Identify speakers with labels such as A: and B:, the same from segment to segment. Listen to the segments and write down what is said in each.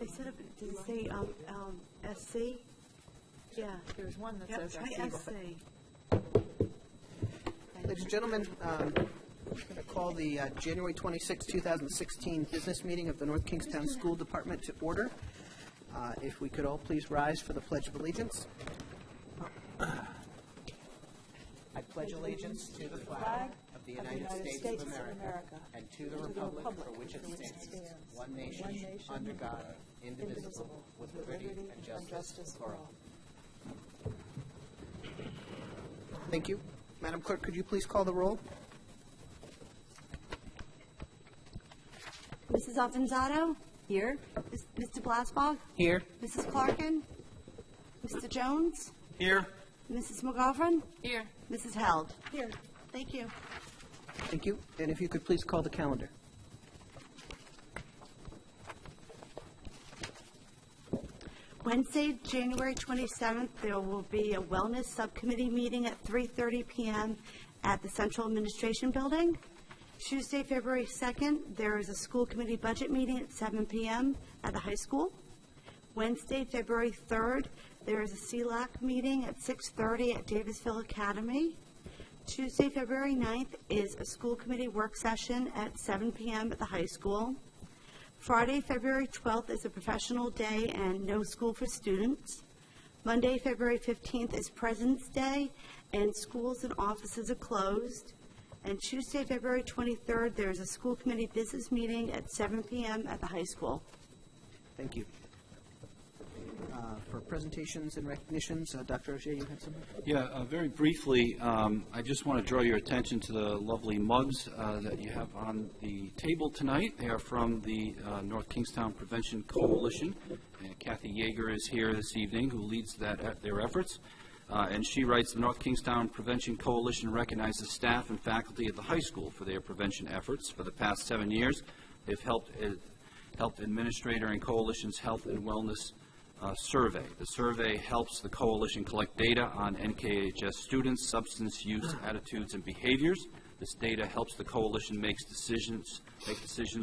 A: They said, did it say SC? Yeah.
B: There's one that
A: Yep,
B: says
A: try
B: SC.
A: SC.
C: Ladies and gentlemen, I'm going to call the January 26, 2016 business meeting of the North Kingstown School Department to order. If we could all please rise for the Pledge of Allegiance. I pledge allegiance to the flag of the United States of America and to the republic for which it stands, one nation, under God, indivisible, with liberty and justice for all. Thank you. Madam Clerk, could you please call the roll?
A: Mrs. Avanzato? Here. Mr. Blasbach?
C: Here.
A: Mrs. Clarkin? Mr. Jones?
C: Here.
A: Mrs. McGovern?
B: Here.
A: Mrs. Held? Here. Thank you.
C: Thank you. And if you could please call the calendar.
A: Wednesday, January 27th, there will be a wellness subcommittee meeting at 3:30 p.m. at the Central Administration Building. Tuesday, February 2nd, there is a school committee budget meeting at 7 p.m. at the high school. Wednesday, February 3rd, there is a CLAC meeting at 6:30 at Davisville Academy. Tuesday, February 9th is a school committee work session at 7 p.m. at the high school. Friday, February 12th is a professional day and no school for students. Monday, February 15th is President's Day and schools and offices are closed. And Tuesday, February 23rd, there is a school committee business meeting at 7 p.m. at the high school.
C: Thank you. For presentations and recognitions, Dr. Auger, you had something?
D: Yeah, very briefly, I just want to draw your attention to the lovely mugs that you have on the table tonight. They are from the North Kingstown Prevention Coalition. And Kathy Yeager is here this evening, who leads their efforts. And she writes, the North Kingstown Prevention Coalition recognizes staff and faculty at the high school for their prevention efforts. For the past 7 years, they've helped administrator and coalition's health and wellness survey. The survey helps the coalition collect data on NKHS students, substance use, attitudes, and behaviors. This data helps the coalition make decisions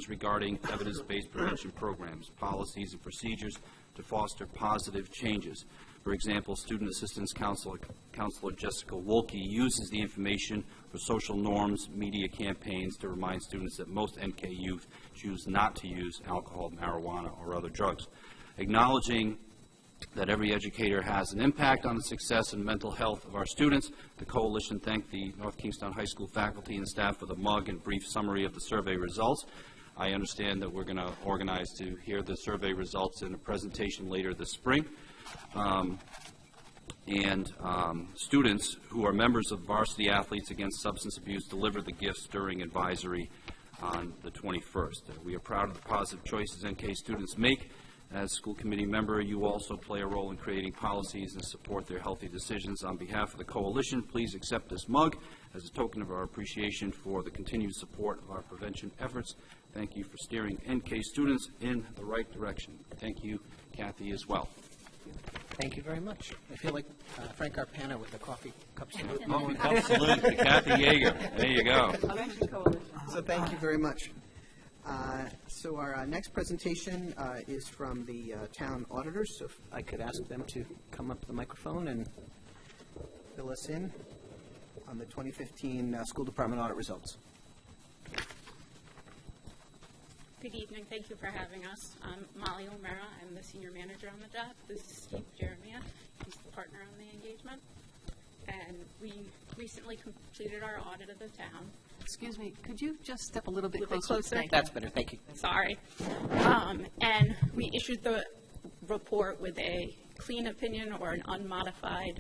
D: regarding evidence-based prevention programs, policies, and procedures to foster positive changes. For example, Student Assistance Counselor Jessica Wolke uses the information for social norms media campaigns to remind students that most NK youth choose not to use alcohol, marijuana, or other drugs. Acknowledging that every educator has an impact on the success and mental health of our students, the coalition thanked the North Kingstown High School faculty and staff for the mug and brief summary of the survey results. I understand that we're going to organize to hear the survey results in a presentation later this spring. Students who are members of Varsity Athletes Against Substance Abuse delivered the gifts during advisory on the 21st. We are proud of the positive choices NK students make. As school committee member, you also play a role in creating policies and support their healthy decisions. On behalf of the coalition, please accept this mug as a token of our appreciation for the continued support of our prevention efforts. Thank you for steering NK students in the right direction. Thank you, Kathy, as well.
C: Thank you very much. I feel like Frank Arpana with the coffee cups.
D: Coffee cup salute to Kathy Yeager. There you go.
C: So thank you very much. So our next presentation is from the town auditors. So if I could ask them to come up to the microphone and fill us in on the 2015 school department audit results.
E: Good evening. Thank you for having us. I'm Molly O'Mara. I'm the senior manager on the job. This is Steve Jeremiah. He's the partner on the engagement. And we recently completed our audit of the town.
B: Excuse me, could you just step a little bit closer?
C: That's better. Thank you.
E: Sorry. And we issued the report with a clean opinion or an unmodified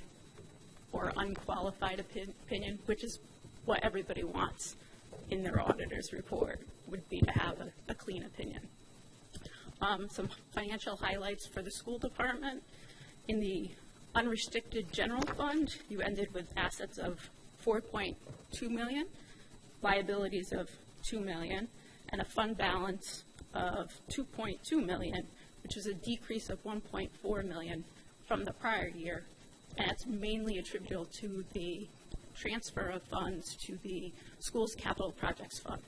E: or unqualified opinion, which is what everybody wants in their auditor's report, would be to have a clean opinion. Some financial highlights for the school department. In the unrestricted general fund, you ended with assets of $4.2 million, liabilities of $2 million, and a fund balance of $2.2 million, which is a decrease of $1.4 million from the prior year. And it's mainly attributable to the transfer of funds to the school's capital projects fund,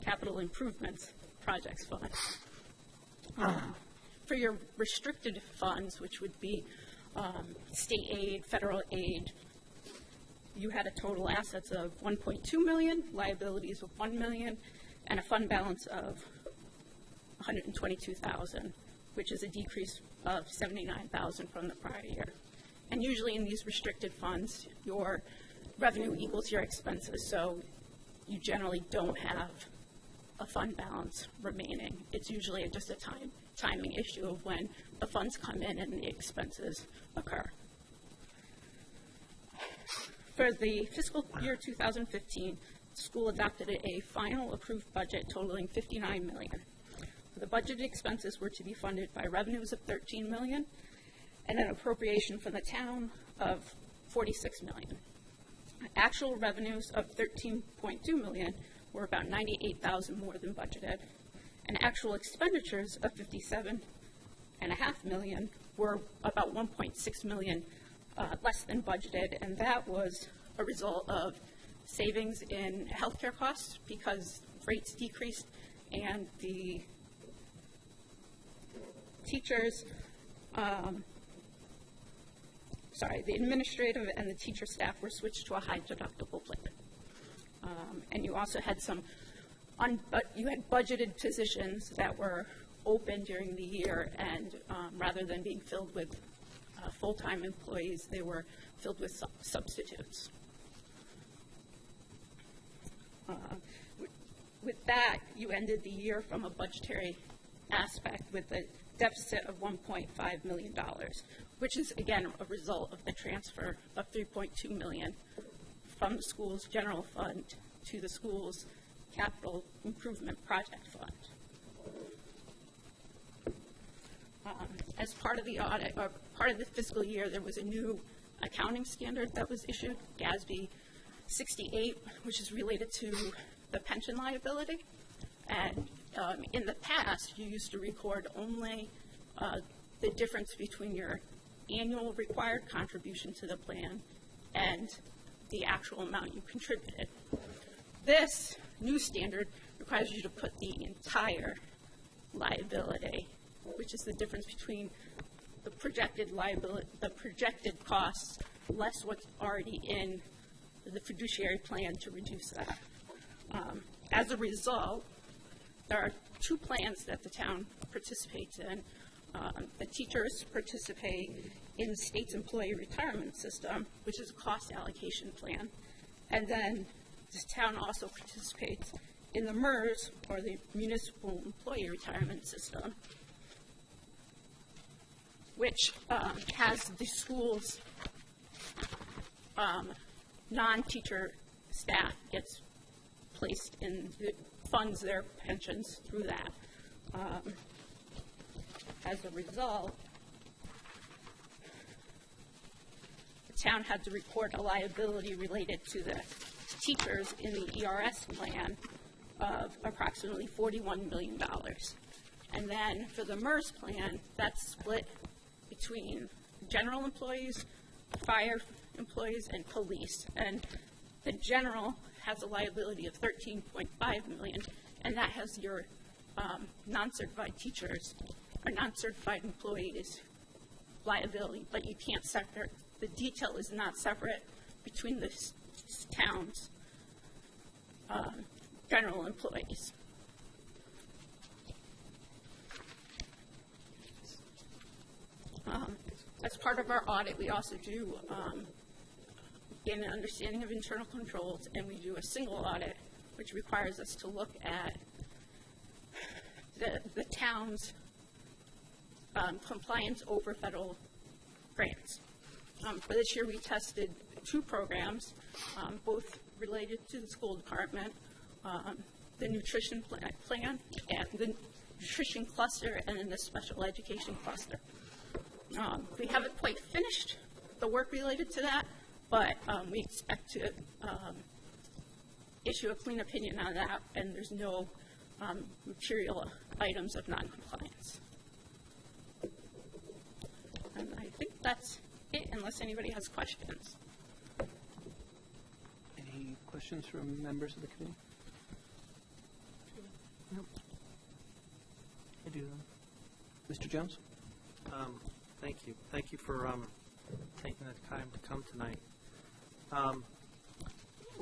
E: capital improvements projects fund. For your restricted funds, which would be state aid, federal aid, you had a total assets of $1.2 million, liabilities of $1 million, and a fund balance of $122,000, which is a decrease of $79,000 from the prior year. And usually in these restricted funds, your revenue equals your expenses, so you generally don't have a fund balance remaining. It's usually just a timing issue of when the funds come in and the expenses occur. For the fiscal year 2015, the school adopted a final approved budget totaling $59 million. The budgeted expenses were to be funded by revenues of $13 million and an appropriation from the town of $46 million. Actual revenues of $13.2 million were about $98,000 more than budgeted, and actual expenditures of $57.5 million were about $1.6 million less than budgeted, and that was a result of savings in healthcare costs because rates decreased and the teachers, the administrative and the teacher staff were switched to a high deductible plan. And you also had you had budgeted positions that were open during the year, and rather than being filled with full-time employees, they were filled with substitutes. With that, you ended the year from a budgetary aspect with a deficit of $1.5 million, which is, again, a result of the transfer of $3.2 million from the school's general fund to the school's capital improvement project fund. As part of the audit, or part of the fiscal year, there was a new accounting standard that was issued, GASB 68, which is related to the pension liability. And in the past, you used to record only the difference between your annual required contribution to the plan and the actual amount you contributed. This new standard requires you to put the entire liability, which is the difference between the projected liability, the projected costs, less what's already in the fiduciary plan to reduce that. As a result, there are two plans that the town participates in. The teachers participate in the state's employee retirement system, which is a cost allocation plan. And then the town also participates in the MERS, or the Municipal Employee Retirement System, which has the school's non-teacher staff gets placed in, it funds their pensions through that. As a result, the town had to report a liability related to the teachers in the ERS plan of approximately $41 million. And then for the MERS plan, that's split between general employees, fire employees, and police. And the general has a liability of $13.5 million, and that has your non-certified teachers or non-certified employees liability, but you can't separate. The detail is not separate between the town's general employees. As part of our audit, we also do gain an understanding of internal controls, and we do a single audit, which requires us to look at the town's compliance over federal grants. For this year, we tested 2 programs, both related to the school department, the nutrition plan and the nutrition cluster, and then the special education cluster. We haven't quite finished the work related to that, but we expect to issue a clean opinion on that, and there's no material items of noncompliance. And I think that's it, unless anybody has questions.
C: Any questions from members of the committee?
F: Nope. I do.
C: Mr. Jones?
F: Thank you. Thank you for taking the time to come tonight.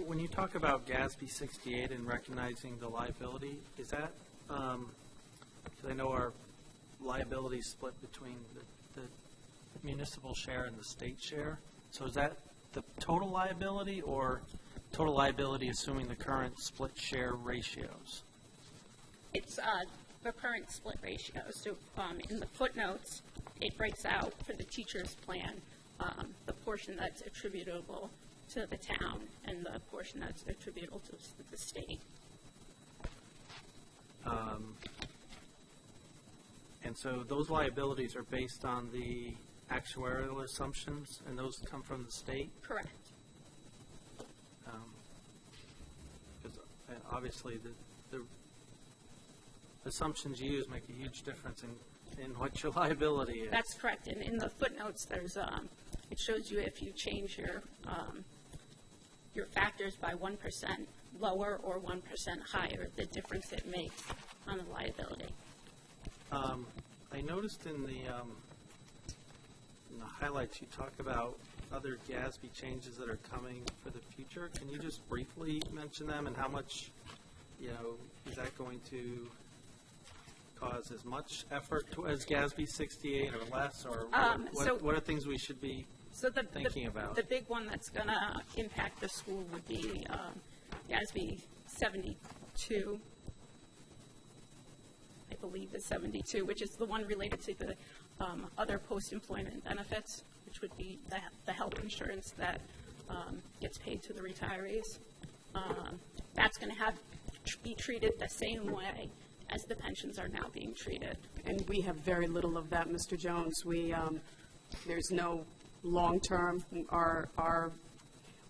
F: When you talk about GASB 68 and recognizing the liability, is that, because I know our liability is split between the municipal share and the state share, so is that the total liability or total liability assuming the current split share ratios?
E: It's the current split ratio. So in the footnotes, it breaks out for the teacher's plan the portion that's attributable to the town and the portion that's attributable to the state.
F: And so those liabilities are based on the actuarial assumptions, and those come from the state?
E: Correct.
F: Because obviously the assumptions you use make a huge difference in what your liability is.
E: That's correct. And in the footnotes, there's it shows you if you change your factors by 1% lower or 1% higher, the difference it makes on the liability.
F: I noticed in the highlights you talk about other GASB changes that are coming for the future. Can you just briefly mention them and how much, is that going to cause as much effort as GASB 68 or less, or what are things we should be thinking about?
E: The big one that's going to impact the school would be GASB 72. I believe is 72, which is the one related to the other post-employment benefits, which would be the health insurance that gets paid to the retirees. That's going to be treated the same way as the pensions are now being treated.
G: And we have very little of that, Mr. Jones. There's no long-term.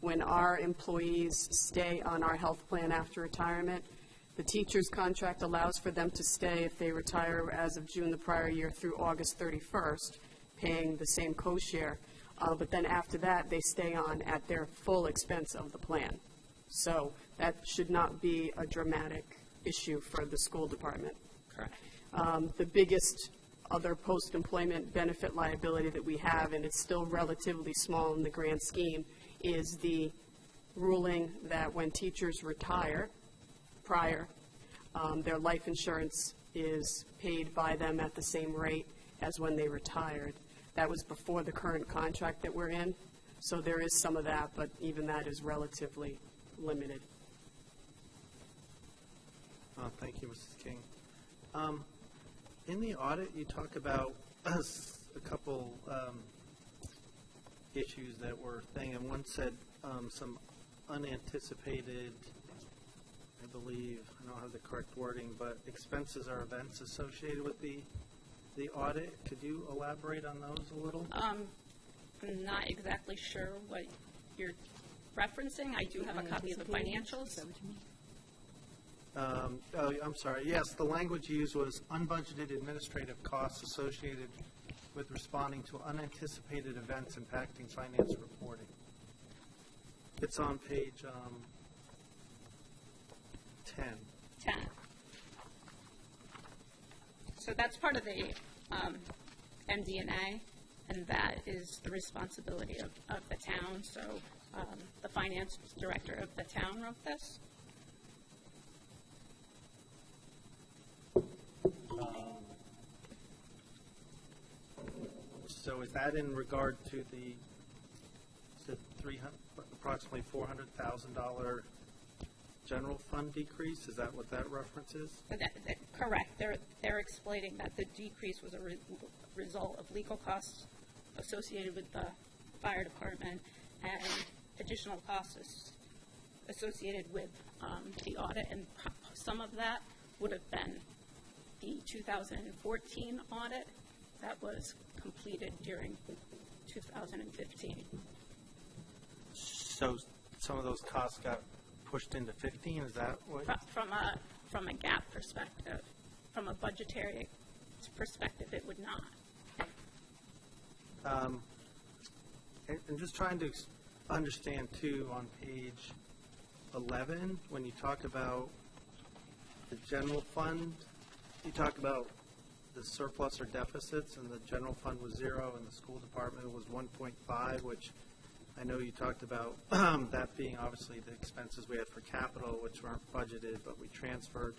G: When our employees stay on our health plan after retirement, the teacher's contract allows for them to stay if they retire as of June the prior year through August 31st, paying the same co-share. But then after that, they stay on at their full expense of the plan. So that should not be a dramatic issue for the school department.
E: Correct.
G: The biggest other post-employment benefit liability that we have, and it's still relatively small in the grand scheme, is the ruling that when teachers retire prior, their life insurance is paid by them at the same rate as when they retired. That was before the current contract that we're in, so there is some of that, but even that is relatively limited.
F: Thank you, Mrs. King. In the audit, you talk about a couple issues that were thing, and one said some unanticipated, I believe, I don't have the correct wording, but expenses or events associated with the audit. Could you elaborate on those a little?
E: I'm not exactly sure what you're referencing. I do have a copy of the financials.
F: I'm sorry. Yes, the language used was unbudgeted administrative costs associated with responding to unanticipated events impacting finance reporting. It's on page 10.
E: 10. So that's part of the MD&A, and that is the responsibility of the town. So the finance director of the town wrote this.
F: So is that in regard to the approximately $400,000 general fund decrease? Is that what that reference is?
E: Correct. They're explaining that the decrease was a result of legal costs associated with the fire department and additional costs associated with the audit, and some of that would have been the 2014 audit that was completed during 2015.
F: So some of those costs got pushed into 15, is that what?
E: From a GAAP perspective, from a budgetary perspective, it would not.
F: I'm just trying to understand, too, on page 11, when you talk about the general fund, you talk about the surplus or deficits, and the general fund was 0, and the school department was 1.5, which I know you talked about that being obviously the expenses we had for capital, which weren't budgeted, but we transferred.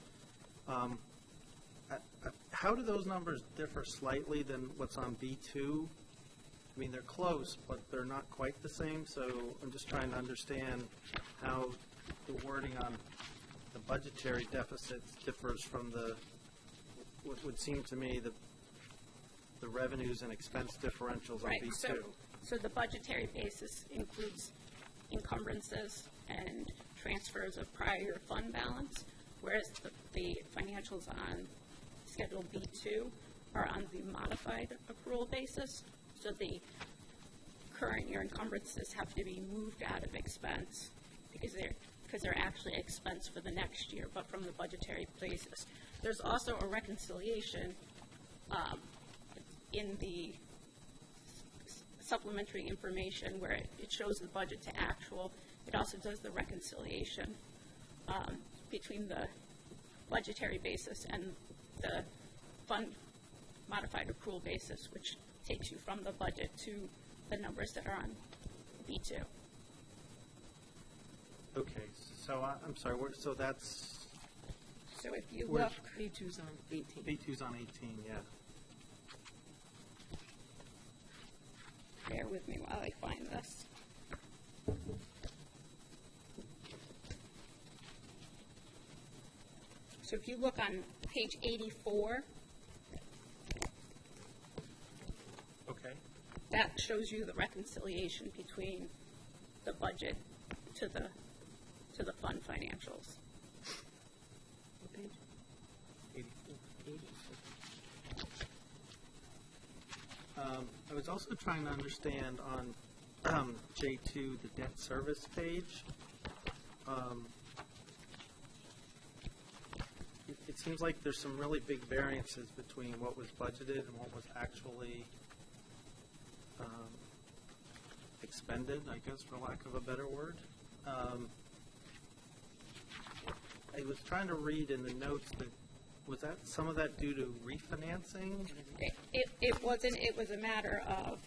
F: How do those numbers differ slightly than what's on B2? I mean, they're close, but they're not quite the same, so I'm just trying to understand how the wording on the budgetary deficits differs from what would seem to me the revenues and expense differentials on
E: Right,
F: B2.
E: so the budgetary basis includes encumbrances and transfers of prior year fund balance, whereas the financials on Schedule B2 are on the modified accrual basis. So the current year encumbrances have to be moved out of expense because they're actually expense for the next year, but from the budgetary basis. There's also a reconciliation in the supplementary information where it shows the budget to actual. It also does the reconciliation between the budgetary basis and the fund modified accrual basis, which takes you from the budget to the numbers that are on B2.
F: Okay, so I'm sorry, so that's,
E: So if you
F: Where's-
E: look,
B: B2's on 18.
F: B2's on 18, yeah.
E: bear with me while I find this. So if you look on page 84,
F: Okay.
E: that shows you the reconciliation between the budget to the fund financials.
B: What page?
F: 84. I was also trying to understand on J2, the debt service page. It seems like there's some really big variances between what was budgeted and what was actually expended, I guess, for lack of a better word. I was trying to read in the notes that, was that some of that due to refinancing?
E: It wasn't, it was a matter of,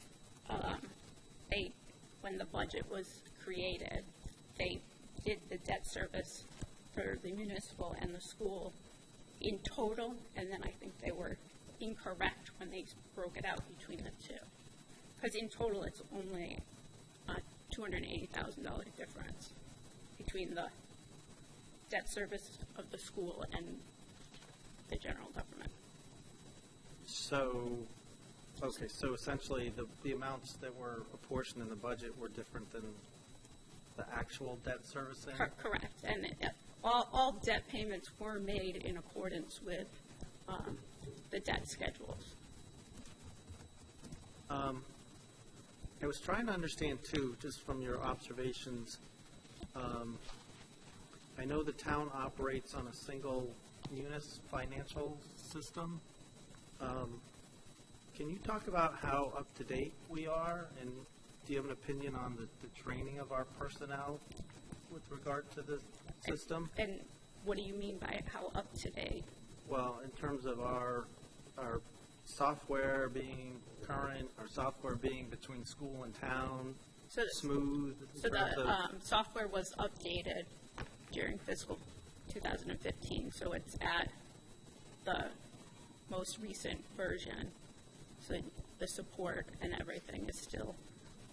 E: when the budget was created, they did the debt service for the municipal and the school in total, and then I think they were incorrect when they broke it out between the two. Because in total, it's only a $280,000 difference between the debt service of the school and the general government.
F: So, okay, so essentially the amounts that were apportioned in the budget were different than the actual debt servicing?
E: Correct, and all debt payments were made in accordance with the debt schedules.
F: I was trying to understand too, just from your observations, I know the town operates on a single munis financial system. Can you talk about how up to date we are, and do you have an opinion on the training of our personnel with regard to the system?
E: And what do you mean by how up to date?
F: Well, in terms of our software being current, our software being between school and town,
E: So the-
F: smooth. in
E: So
F: terms
E: the
F: of-
E: software was updated during fiscal 2015, so it's at the most recent version. So the support and everything is still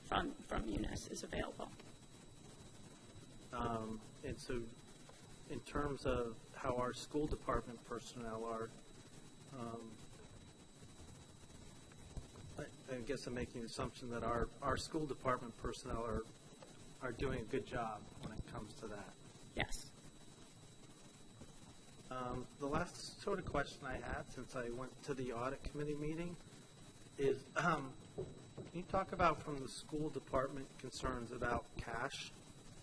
E: from Munis is available.
F: And so, in terms of how our school department personnel are, I guess I'm making the assumption that our school department personnel are doing a good job when it comes to that.
E: Yes.
F: The last sort of question I had since I went to the audit committee meeting is, can you talk about from the school department concerns about cash,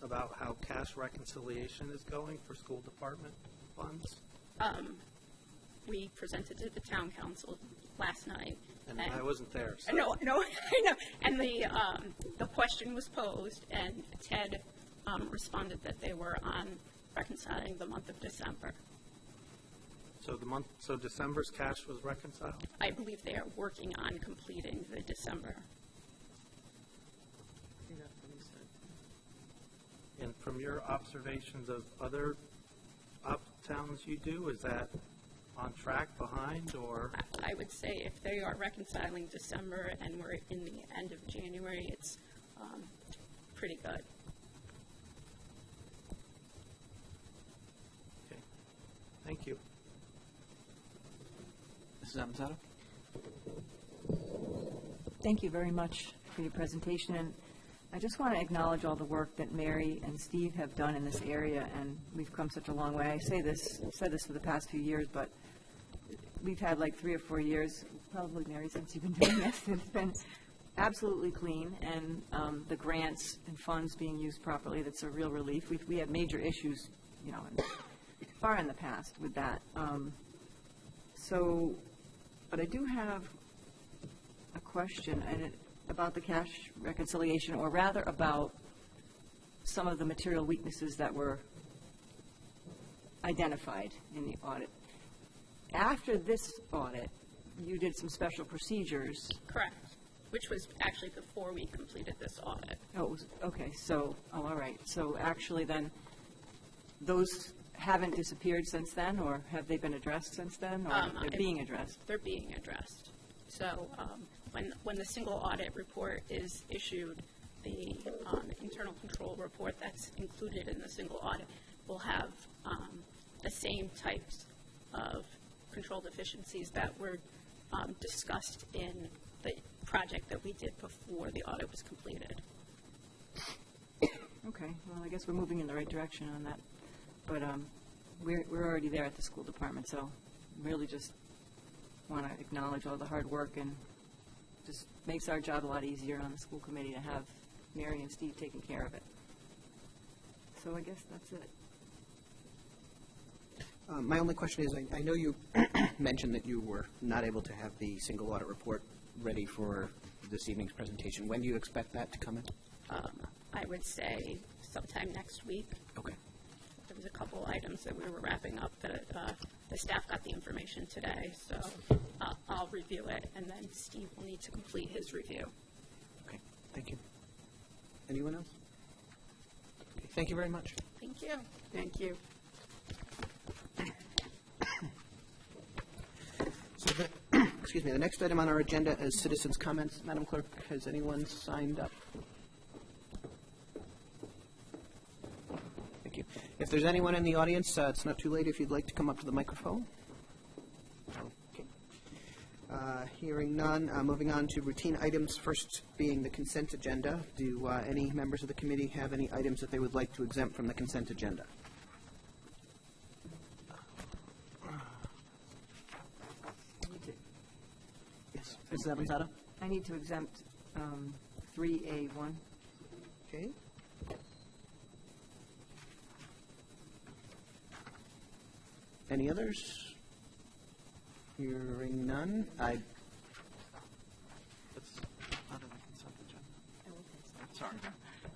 F: about how cash reconciliation is going for school department funds?
E: We presented to the town council last night.
F: And I wasn't there, so.
E: No, I know. And the question was posed, and Ted responded that they were on reconciling the month of December.
F: So December's cash was reconciled?
E: I believe they are working on completing the December.
F: I think that's what he said. And from your observations of other towns you do, is that on track, behind, or?
E: I would say if they are reconciling December and we're in the end of January, it's pretty good.
F: Okay. Thank you.
D: Mrs. Avanzato?
H: Thank you very much for your presentation, and I just want to acknowledge all the work that Mary and Steve have done in this area, and we've come such a long way. I've said this for the past few years, but we've had like 3 or 4 years, probably Mary, since you've been doing this. It's been absolutely clean, and the grants and funds being used properly, that's a real relief. We had major issues, far in the past with that. But I do have a question about the cash reconciliation, or rather about some of the material weaknesses that were identified in the audit. After this audit, you did some special procedures.
E: Correct, which was actually before we completed this audit.
H: Oh, it was, okay, all right. So actually then, those haven't disappeared since then, or have they been addressed since then, or they're being addressed?
E: They're being addressed. So when the single audit report is issued, the internal control report that's included in the single audit will have the same types of control deficiencies that were discussed in the project that we did before the audit was completed.
H: Okay, well, I guess we're moving in the right direction on that. But we're already there at the school department, so really just want to acknowledge all the hard work, and just makes our job a lot easier on the school committee to have Mary and Steve taking care of it. So I guess that's it.
C: My only question is, I know you mentioned that you were not able to have the single audit report ready for this evening's presentation. When do you expect that to come in?
E: I would say sometime next week.
C: Okay.
E: There was a couple items that we were wrapping up that the staff got the information today, so I'll review it, and then Steve will need to complete his review.
C: Okay, thank you. Anyone else? Okay, thank you very much.
E: Thank you.
G: Thank you.
C: So excuse me, the next item on our agenda is citizens' comments. Madam Clerk, has anyone signed up? Thank you. If there's anyone in the audience, it's not too late if you'd like to come up to the microphone. Okay. Hearing none, moving on to routine items, first being the consent agenda. Do any members of the committee have any items that they would like to exempt from the consent agenda? Yes, Mrs. Avanzato?
H: I need to exempt 3A1.
C: Okay. Any others? Hearing none,
F: It's not in the consent agenda. Sorry.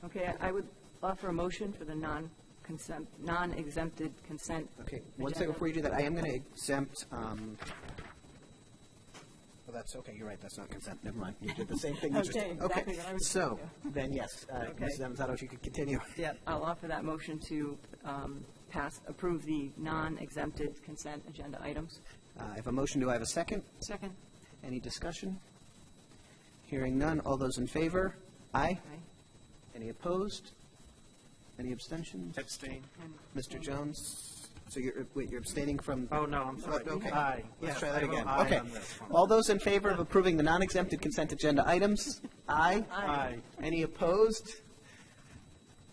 H: Okay, I would offer a motion for the non-exempted consent.
C: okay, one second
H: agenda.
C: before you do that, I am going to exempt, well, that's, okay, you're right, that's not consent, never mind. You did the same thing you just
H: Okay,
C: did.
H: exactly what I was
C: So,
H: doing,
C: then yes,
H: Okay.
C: Mrs. Avanzato, if you could continue.
H: Yeah, I'll offer that motion to approve the non-exempted consent agenda items.
C: I have a motion, do I have a second?
H: Second.
C: Any discussion? Hearing none, all those in favor? Aye.
H: Aye.
C: Any opposed? Any abstentions?
F: Abstain.
C: Mr. Jones, so you're abstaining from?
F: Oh, no, I'm sorry.
C: Okay.
F: Aye.
C: Let's
F: Yes,
C: try that
F: I vote
C: again.
F: aye
C: Okay.
F: on this one.
C: All those in favor of approving the non-exempted consent agenda items? Aye.
F: Aye.
C: Any opposed?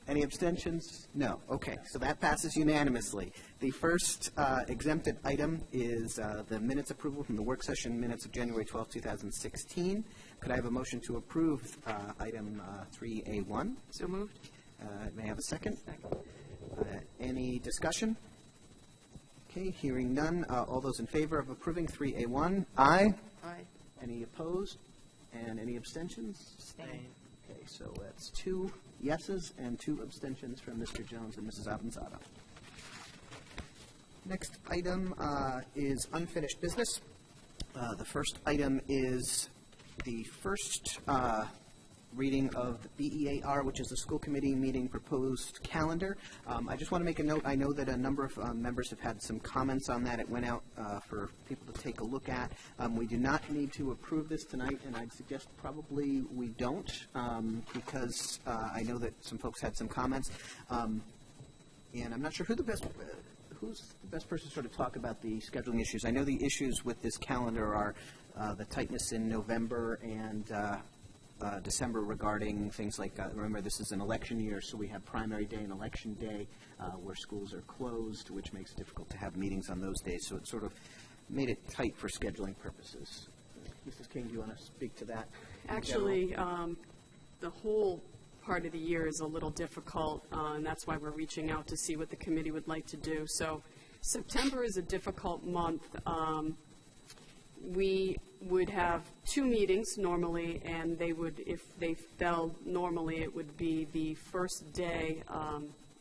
C: Any abstentions? No. Okay, so that passes unanimously. The first exempted item is the minutes approval from the work session minutes of January 12, 2016. Could I have a motion to approve item 3A1?
H: So moved.
C: May I have a second?
H: Second.
C: Any discussion? Okay, hearing none. All those in favor of approving 3A1? Aye.
G: Aye.
C: Any opposed? And any abstentions?
F: Abstain.
C: Okay, so that's 2 yeses and 2 abstentions from Mr. Jones and Mrs. Avanzato. Next item is unfinished business. The first item is the first reading of the BEAR, which is the school committee meeting proposed calendar. I just want to make a note. I know that a number of members have had some comments on that. It went out for people to take a look at. We do not need to approve this tonight, and I'd suggest probably we don't, because I know that some folks had some comments. And I'm not sure who's the best person to sort of talk about the scheduling issues. I know the issues with this calendar are the tightness in November and December regarding things like, remember, this is an election year, so we have primary day and election day where schools are closed, which makes it difficult to have meetings on those days. So it sort of made it tight for scheduling purposes. Mrs. King, do you want to speak to that?
G: Actually, the whole part of the year is a little difficult, and that's why we're reaching out to see what the committee would like to do. So September is a difficult month. We would have 2 meetings normally, and they would, if they fell normally, it would be the first day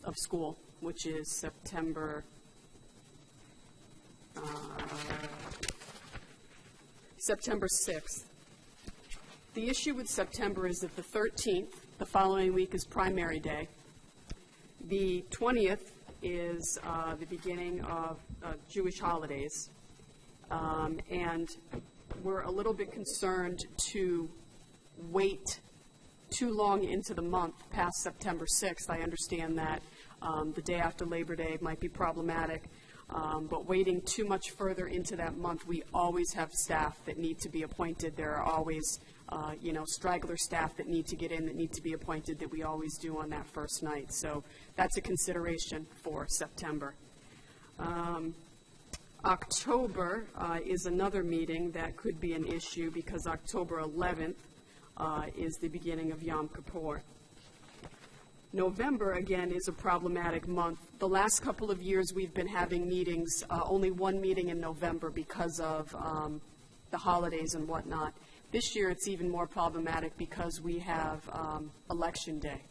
G: of school, which is September 6th. The issue with September is that the 13th, the following week, is primary day. The 20th is the beginning of Jewish holidays. And we're a little bit concerned to wait too long into the month past September 6th. I understand that the day after Labor Day might be problematic, but waiting too much further into that month, we always have staff that need to be appointed. There are always, straggler staff that need to get in, that need to be appointed, that we always do on that first night. So that's a consideration for September. October is another meeting that could be an issue because October 11th is the beginning of Yom Kippur. November, again, is a problematic month. The last couple of years we've been having meetings, only one meeting in November because of the holidays and whatnot. This year it's even more problematic because we have Election Day.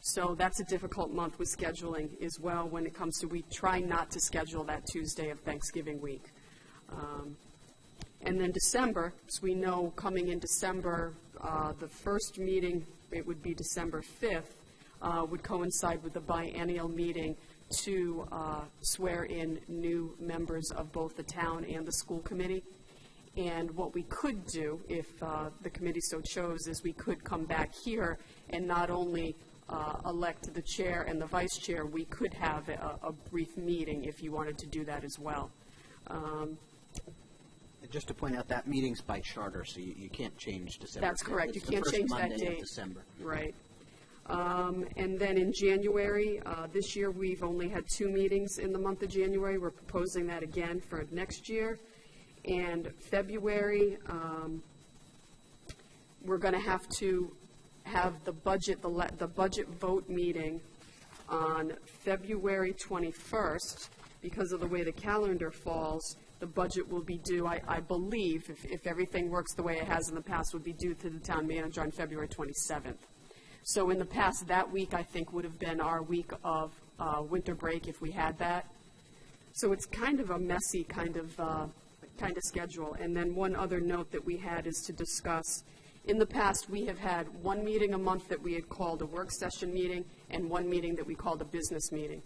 G: So that's a difficult month with scheduling as well when it comes to, we try not to schedule that Tuesday of Thanksgiving week. And then December, as we know, coming in December, the first meeting, it would be December 5th, would coincide with the biennial meeting to swear in new members of both the town and the school committee. And what we could do, if the committee so chose, is we could come back here and not only elect the chair and the vice chair, we could have a brief meeting if you wanted to do that as well.
C: Just to point out, that meeting's by charter, so you can't change December.
G: That's correct.
C: It's
G: You can't change that
C: the first Monday
G: date.
C: of December.
G: Right. And then in January, this year we've only had 2 meetings in the month of January. We're proposing that again for next year. And February, we're going to have the budget, the budget vote meeting on February 21st. Because of the way the calendar falls, the budget will be due, I believe, if everything works the way it has in the past, would be due to the town manager on February 27th. So in the past, that week, I think, would have been our week of winter break if we had that. So it's kind of a messy kind of schedule. And then one other note that we had is to discuss, in the past, we have had 1 meeting a month that we had called a work session meeting and 1 meeting that we called a business meeting.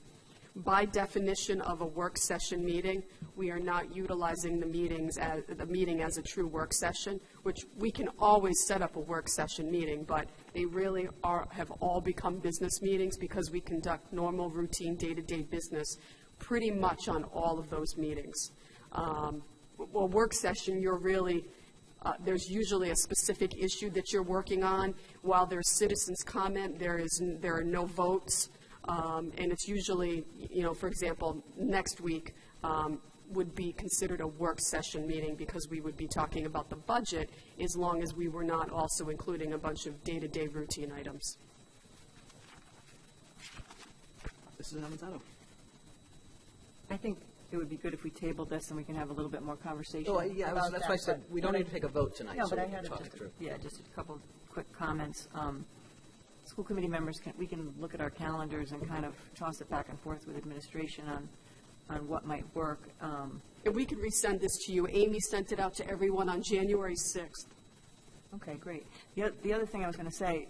G: By definition of a work session meeting, we are not utilizing the meeting as a true work session, which we can always set up a work session meeting, but they really have all become business meetings because we conduct normal, routine, day-to-day business pretty much on all of those meetings. Well, work session, you're really, there's usually a specific issue that you're working on. While there's citizens' comment, there are no votes. And it's usually, for example, next week would be considered a work session meeting because we would be talking about the budget as long as we were not also including a bunch of day-to-day routine items.
C: Mrs. Avanzato.
H: I think it would be good if we tabled this and we can have a little bit more conversation.
C: Oh, yeah,
H: about
C: that's
H: that,
C: why I said
H: but-
C: we don't need to take a vote tonight,
H: No,
C: so
H: but I
C: we can
H: had
C: talk
H: just,
C: it through.
H: just a couple quick comments. School committee members, we can look at our calendars and kind of toss it back and forth with administration on on what might work.
G: And we could resend this to you. Amy sent it out to everyone on January 6th.
H: Okay, great. The other thing I was going to say,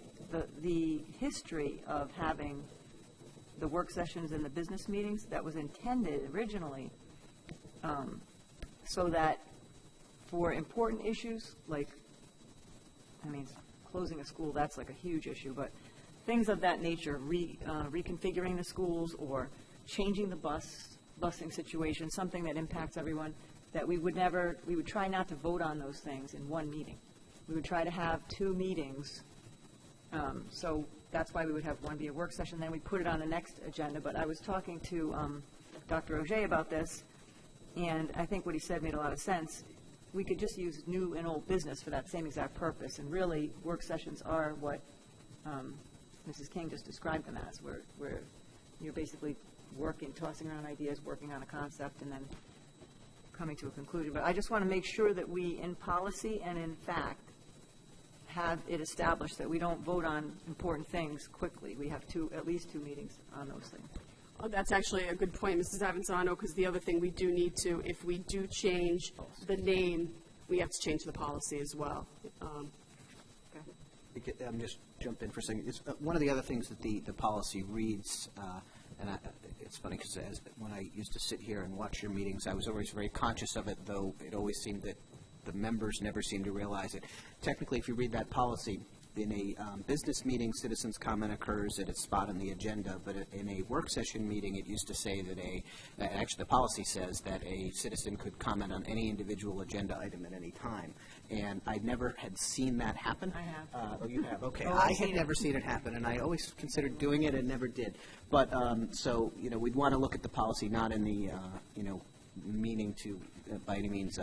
H: the history of having the work sessions and the business meetings, that was intended originally so that for important issues, like, closing a school, that's like a huge issue, but things of that nature, reconfiguring the schools or changing the busing situation, something that impacts everyone, that we would try not to vote on those things in one meeting. We would try to have 2 meetings. So that's why we would have one be a work session, then we put it on the next agenda. But I was talking to Dr. Auger about this, and I think what he said made a lot of sense. We could just use new and old business for that same exact purpose, and really, work sessions are what Mrs. King just described them as, where you're basically working, tossing around ideas, working on a concept, and then coming to a conclusion. But I just want to make sure that we, in policy and in fact, have it established that we don't vote on important things quickly. We have at least two meetings on those things.
G: Oh, that's actually a good point, Mrs. Avanzano, because the other thing we do need to, if we do change the name, we have to change the policy as well.
C: I'm just jump in for a second. It's, one of the other things that the policy reads, and it's funny because when I used to sit here and watch your meetings, I was always very conscious of it, though it always seemed that the members never seemed to realize it. Technically, if you read that policy, in a business meeting, citizens' comment occurs at its spot on the agenda, but in a work session meeting, it used to say that actually the policy says that a citizen could comment on any individual agenda item at any time. And I never had seen that happen.
H: I have.
C: Oh, you have? Okay.
H: Oh,
C: I had never seen it happen, and I always considered doing it and never did. But, so, we'd want to look at the policy not in the, meaning to, by any means,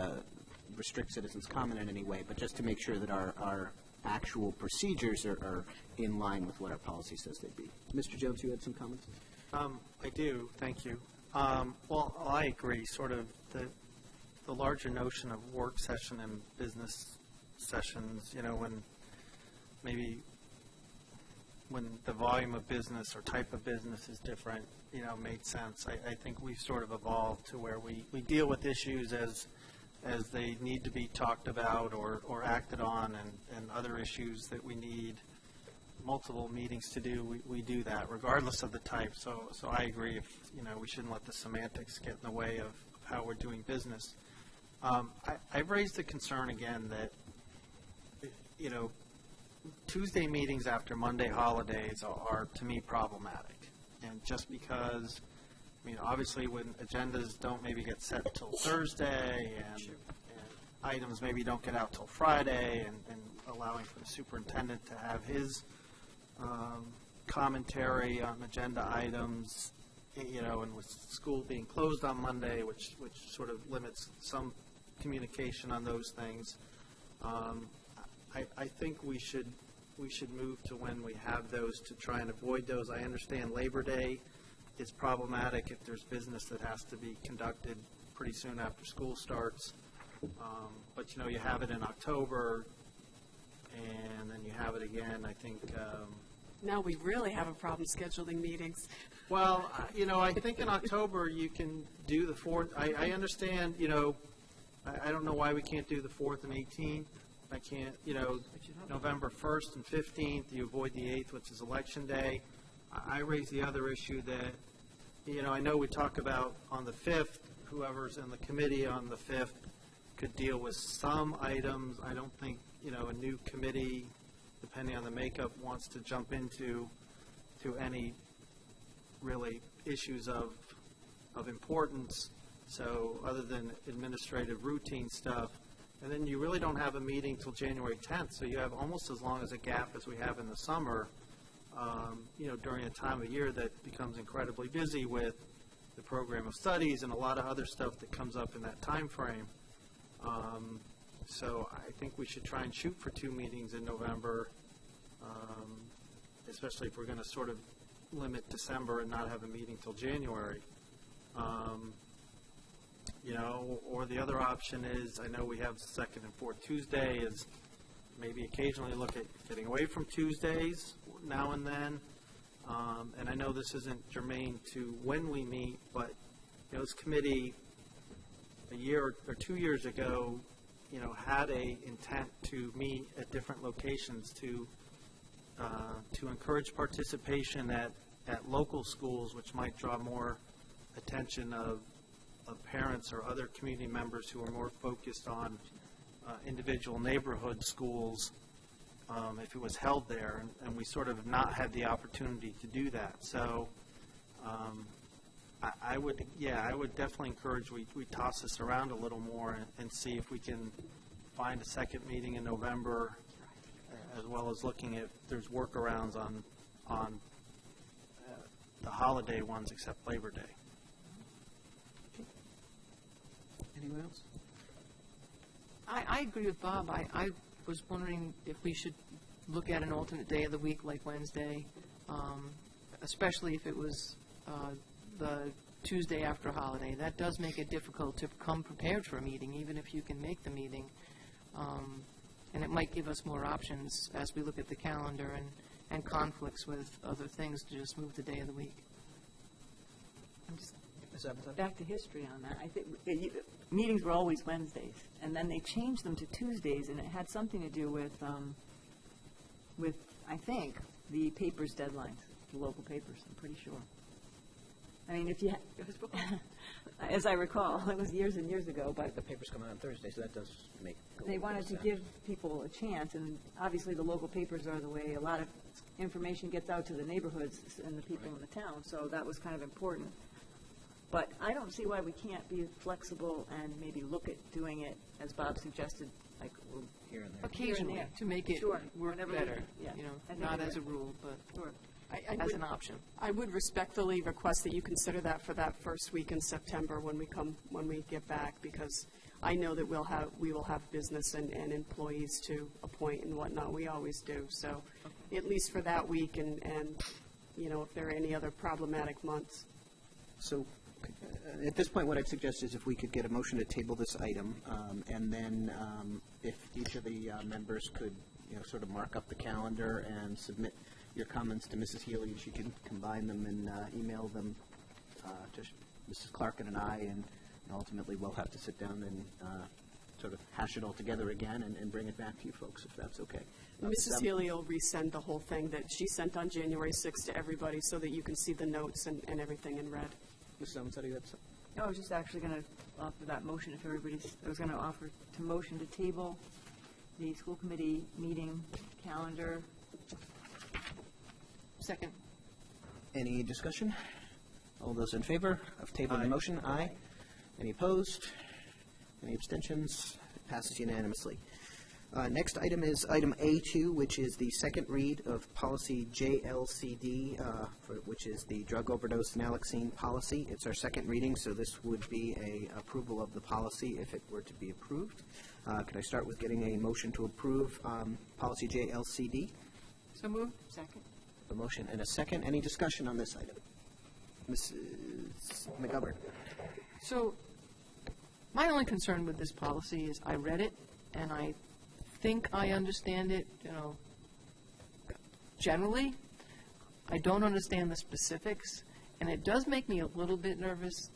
C: restrict citizens' comment in any way, but just to make sure that our actual procedures are in line with what our policy says they'd be. Mr. Jones, you had some comments?
F: I do, thank you. Well, I agree, sort of the larger notion of work session and business sessions, when the volume of business or type of business is different, made sense. I think we've sort of evolved to where we deal with issues as they need to be talked about or acted on, and other issues that we need multiple meetings to do, we do that regardless of the type. So I agree, if we shouldn't let the semantics get in the way of how we're doing business. I've raised the concern again that Tuesday meetings after Monday holidays are to me problematic, and just because obviously when agendas don't maybe get set till Thursday and items maybe don't get out till Friday, and allowing for the superintendent to have his commentary on agenda items, and with school being closed on Monday, which sort of limits some communication on those things. I think we should move to when we have those to try and avoid those. I understand Labor Day is problematic if there's business that has to be conducted pretty soon after school starts. But, you have it in October, and then you have it again, I think.
G: Now we really have a problem scheduling meetings.
F: Well, I think in October you can do the 4th. I understand, I don't know why we can't do the 4th and 18th. I can't, November 1st and 15th, you avoid the 8th, which is Election Day. I raise the other issue that, I know we talk about on the 5th, whoever's in the committee on the 5th could deal with some items. I don't think, a new committee, depending on the makeup, wants to jump into any really issues of importance. So other than administrative routine stuff, and then you really don't have a meeting till January 10th, so you have almost as long as a gap as we have in the summer, during a time of year that becomes incredibly busy with the program of studies and a lot of other stuff that comes up in that time frame. So I think we should try and shoot for 2 meetings in November, especially if we're going to sort of limit December and not have a meeting till January. Or the other option is, I know we have second and fourth Tuesday, is maybe occasionally look at getting away from Tuesdays now and then. And I know this isn't germane to when we meet, but this committee a year or 2 years ago, had a intent to meet at different locations to encourage participation at local schools, which might draw more attention of parents or other community members who are more focused on individual neighborhood schools, if it was held there, and we sort of have not had the opportunity to do that. So I would definitely encourage we toss this around a little more and see if we can find a second meeting in November, as well as looking at if there's workarounds on the holiday ones except Labor Day.
C: Anyone else?
B: I agree with Bob. I was wondering if we should look at an alternate day of the week like Wednesday, especially if it was the Tuesday after a holiday. That does make it difficult to come prepared for a meeting, even if you can make the meeting. And it might give us more options as we look at the calendar and conflicts with other things to just move the day of the week.
H: I'm just back to history on that. I think meetings were always Wednesdays, and then they changed them to Tuesdays, and it had something to do with I think, the papers' deadlines, the local papers, I'm pretty sure. I mean, as I recall, it was years and years ago, but
C: The papers come out on Thursday, so that does make a
H: they
C: little
H: wanted
C: bit
H: to
C: of sense.
H: give people a chance, and obviously the local papers are the way a lot of information gets out to the neighborhoods and the people in the town, so that was kind of important. But I don't see why we can't be flexible and maybe look at doing it, as Bob suggested, like,
C: Here and there.
B: Occasionally,
H: there.
B: to make it
H: Sure.
B: work
H: Whenever we-
B: better,
H: yeah. I think
B: not
H: you're
B: as a
H: right.
B: rule, but
H: sure.
G: I
B: as
G: would-
B: an option.
G: I would respectfully request that you consider that for that first week in September when we get back, because I know that we will have business and employees to appoint and whatnot. We always do. So at least for that week and if there are any other problematic months.
C: So at this point, what I'd suggest is if we could get a motion to table this item, and then if each of the members could, sort of mark up the calendar and submit your comments to Mrs. Healy, and she can combine them and email them to Mrs. Clarkin and I, and ultimately we'll have to sit down and sort of hash it all together again and bring it back to you folks, if that's okay.
G: Mrs. Healy will resend the whole thing that she sent on January 6th to everybody so that you can see the notes and everything in red.
C: Mrs. Almansati, you had something?
H: No, I was just actually going to offer that motion if I was going to offer to motion to table the school committee meeting calendar.
B: Second.
C: Any discussion? All those in favor of tabling the motion? Aye. Any opposed? Any abstentions? It passes unanimously. Next item is item A2, which is the second read of policy JLCD, which is the drug overdose naloxone policy. It's our second reading, so this would be a approval of the policy if it were to be approved. Could I start with getting a motion to approve policy JLCD?
B: So moved.
H: Second.
C: A motion and a second. Any discussion on this item? Mrs. McGovern.
B: So my only concern with this policy is I read it, and I think I understand it, generally. I don't understand the specifics, and it does make me a little bit nervous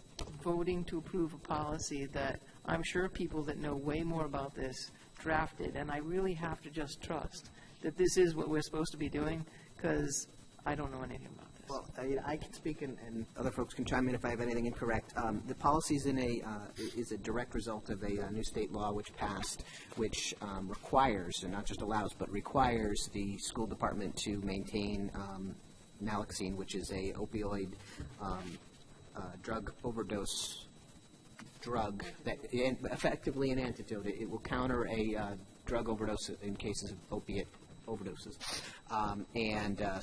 B: voting to approve a policy that I'm sure people that know way more about this drafted, and I really have to just trust that this is what we're supposed to be doing, because I don't know anything about this.
C: Well, I can speak, and other folks can chime in if I have anything incorrect. The policy is is a direct result of a new state law which passed, which requires, and not just allows, but requires the school department to maintain naloxone, which is a opioid drug overdose drug that effectively an antidote. It will counter a drug overdose in cases of opiate overdoses.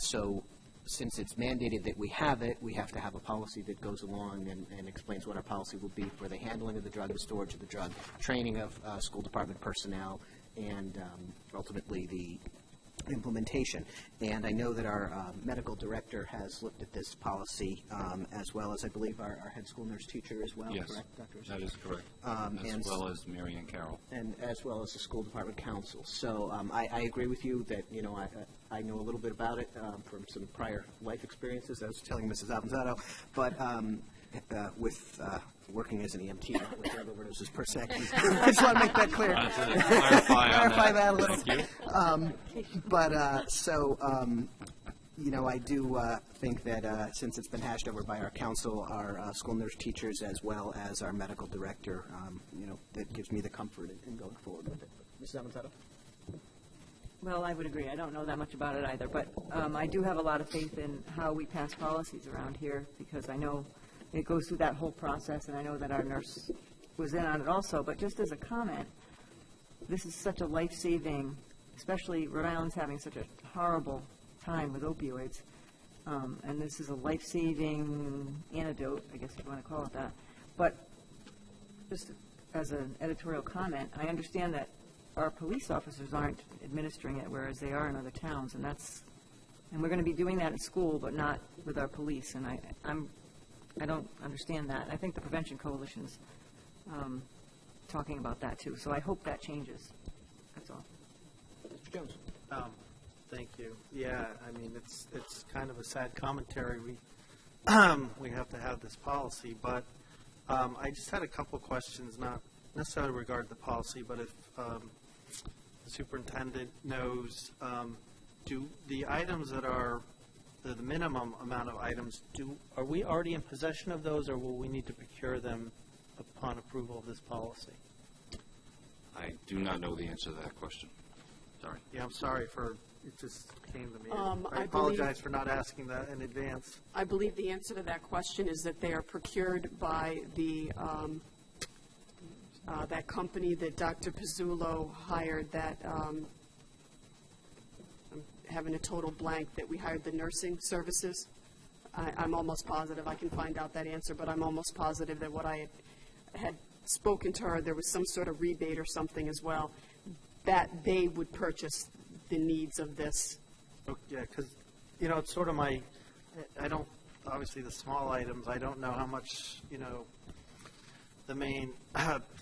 C: So since it's mandated that we have it, we have to have a policy that goes along and explains what our policy will be for the handling of the drug, the storage of the drug, training of school department personnel, and ultimately the implementation. And I know that our medical director has looked at this policy, as well as I believe our head school nurse teacher as well,
D: Yes,
C: correct, Dr.
D: that is correct,
C: and
D: as well as Mary Ann Carroll.
C: and as well as the school department council. So I agree with you that, I know a little bit about it from some prior life experiences. I was telling Mrs. Avanzato, but with working as an EMT, not with drug overdoses per se. I just want to make that clear.
D: Clarify
C: that a little.
D: Thank you.
C: I do think that since it's been hashed over by our council, our school nurse teachers, as well as our medical director, that gives me the comfort in going forward with it. Mrs. Avanzato?
H: Well, I would agree. I don't know that much about it either, but I do have a lot of faith in how we pass policies around here, because I know it goes through that whole process, and I know that our nurse was in on it also. But just as a comment, this is such a life-saving, especially Rhode Island's having such a horrible time with opioids, and this is a life-saving antidote, I guess if you want to call it that. But just as an editorial comment, I understand that our police officers aren't administering it, whereas they are in other towns, and we're going to be doing that in school, but not with our police, and I don't understand that. I think the Prevention Coalition's talking about that too, so I hope that changes. That's all.
C: Mr. Jones?
F: Thank you. Yeah, I mean, it's kind of a sad commentary. We have to have this policy, but I just had a couple questions, not necessarily regarding the policy, but if the superintendent knows, do the items that are the minimum amount of items, are we already in possession of those, or will we need to procure them upon approval of this policy?
D: I do not know the answer to that question. Sorry.
F: Yeah, I'm sorry it just came to me.
G: I
F: I apologize for not asking that in advance.
G: I believe the answer to that question is that they are procured by the that company that Dr. Pizzullo hired, that I'm having a total blank, that we hired the nursing services. I'm almost positive. I can find out that answer, but I'm almost positive that what I had spoken to her, there was some sort of rebate or something as well, that they would purchase the needs of this.
F: Yeah, because, it's sort of I don't, obviously the small items, I don't know how much, the main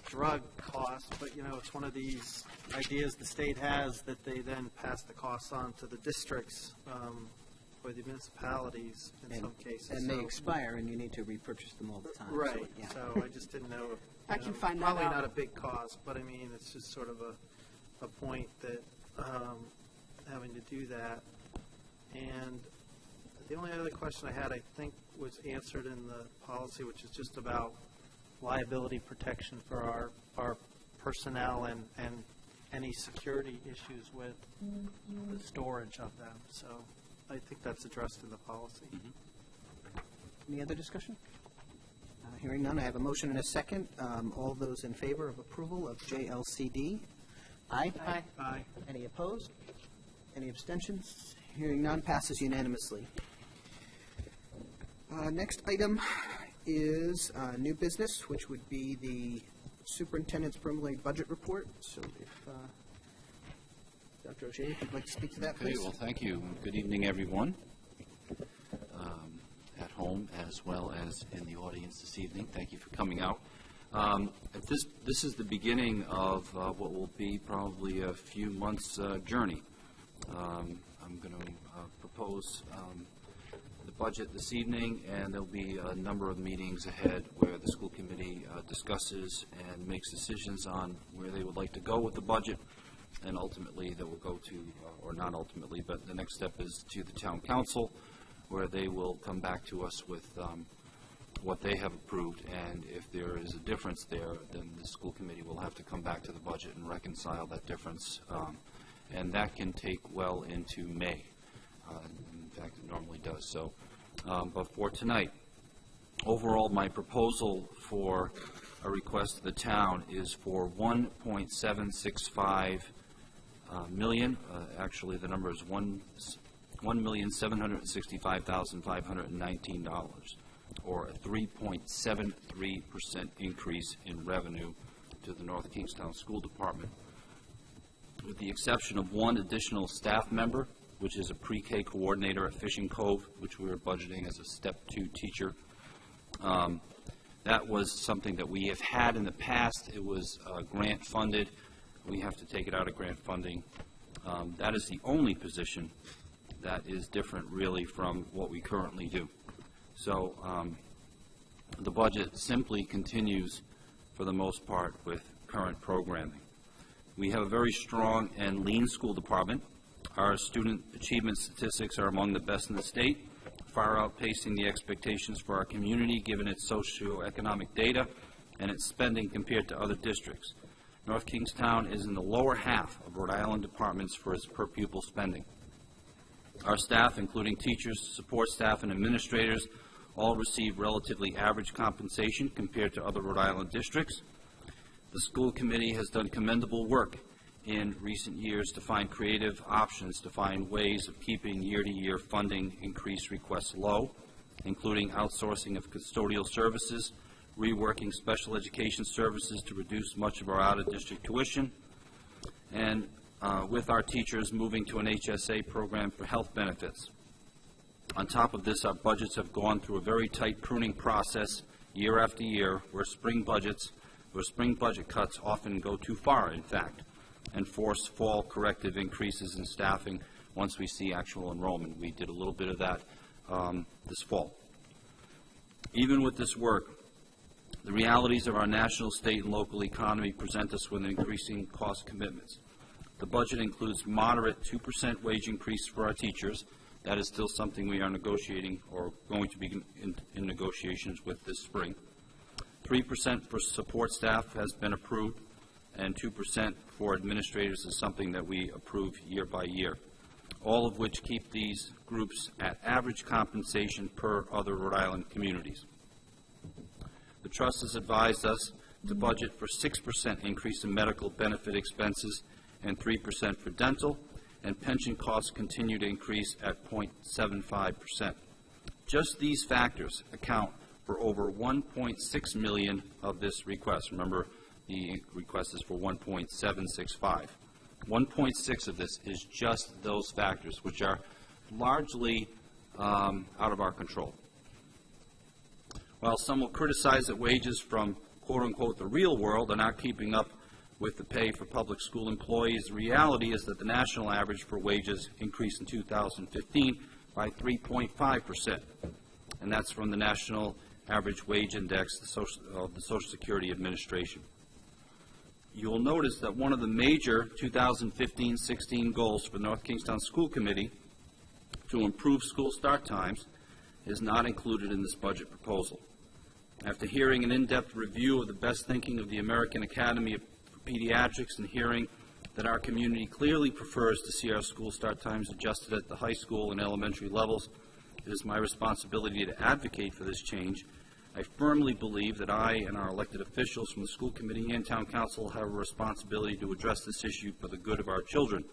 F: drug cost, but, it's one of these ideas the state has that they then pass the costs on to the districts or the municipalities in some cases.
C: And they expire, and you need to repurchase them all the time.
F: Right,
C: So, yeah.
F: so I just didn't know if,
G: I can find that
F: probably
G: out.
F: not a big cost, but I mean, it's just sort of a point that having to do that. And the only other question I had, I think, was answered in the policy, which is just about liability protection for our personnel and any security issues with the storage of them. So I think that's addressed in the policy.
C: Any other discussion? Hearing none, I have a motion and a second. All those in favor of approval of JLCD? Aye.
B: Aye.
F: Aye.
C: Any opposed? Any abstentions? Hearing none, passes unanimously. Next item is new business, which would be the superintendent's preliminary budget report. So if Dr. O'Shea, if you'd like to speak to that,
D: Okay,
C: please.
D: well, thank you. Good evening, everyone, at home as well as in the audience this evening. Thank you for coming out. This is the beginning of what will be probably a few months' journey. I'm going to propose the budget this evening, and there'll be a number of meetings ahead where the school committee discusses and makes decisions on where they would like to go with the budget, and ultimately that will go to, or not ultimately, but the next step is to the town council, where they will come back to us with what they have approved, and if there is a difference there, then the school committee will have to come back to the budget and reconcile that difference, and that can take well into May. In fact, it normally does. So, but for tonight, overall, my proposal for a request to the town is for $1.765 million. Actually, the number is $1,765,519, or a 3.73% increase in revenue to the North Kingstown School Department, with the exception of one additional staff member, which is a pre-K coordinator at Fishing Cove, which we were budgeting as a step 2 teacher. That was something that we have had in the past. It was grant funded. We have to take it out of grant funding. That is the only position that is different really from what we currently do. So The budget simply continues, for the most part, with current programming. We have a very strong and lean school department. Our student achievement statistics are among the best in the state, far outpacing the expectations for our community given its socioeconomic data and its spending compared to other districts. North Kingstown is in the lower half of Rhode Island departments for its per-pupil spending. Our staff, including teachers, support staff, and administrators, all receive relatively average compensation compared to other Rhode Island districts. The school committee has done commendable work in recent years to find creative options to find ways of keeping year-to-year funding increase requests low, including outsourcing of custodial services, reworking special education services to reduce much of our out-of-district tuition, and with our teachers moving to an HSA program for health benefits. On top of this, our budgets have gone through a very tight pruning process year after year where spring budget cuts often go too far, in fact, and force fall corrective increases in staffing once we see actual enrollment. We did a little bit of that this fall. Even with this work, the realities of our national, state, and local economy present us with increasing cost commitments. The budget includes moderate 2% wage increase for our teachers. That is still something we are negotiating or going to be in negotiations with this spring. 3% for support staff has been approved, and 2% for administrators is something that we approve year by year, all of which keep these groups at average compensation per other Rhode Island communities. The trust has advised us to budget for 6% increase in medical benefit expenses and 3% for dental, and pension costs continue to increase at 0.75%. Just these factors account for over $1.6 million of this request. Remember, the request is for $1.765. 1.6 of this is just those factors, which are largely out of our control. While some will criticize that wages from quote-unquote the real world are not keeping up with the pay for public school employees, the reality is that the national average for wages increased in 2015 by 3.5%, and that's from the National Average Wage Index of the Social Security Administration. You will notice that one of the major 2015-16 goals for the North Kingstown School Committee to improve school start times is not included in this budget proposal. After hearing an in-depth review of the best thinking of the American Academy of Pediatrics and hearing that our community clearly prefers to see our school start times adjusted at the high school and elementary levels, it is my responsibility to advocate for this change. I firmly believe that I and our elected officials from the school committee and town council have a responsibility to address this issue for the good of our children.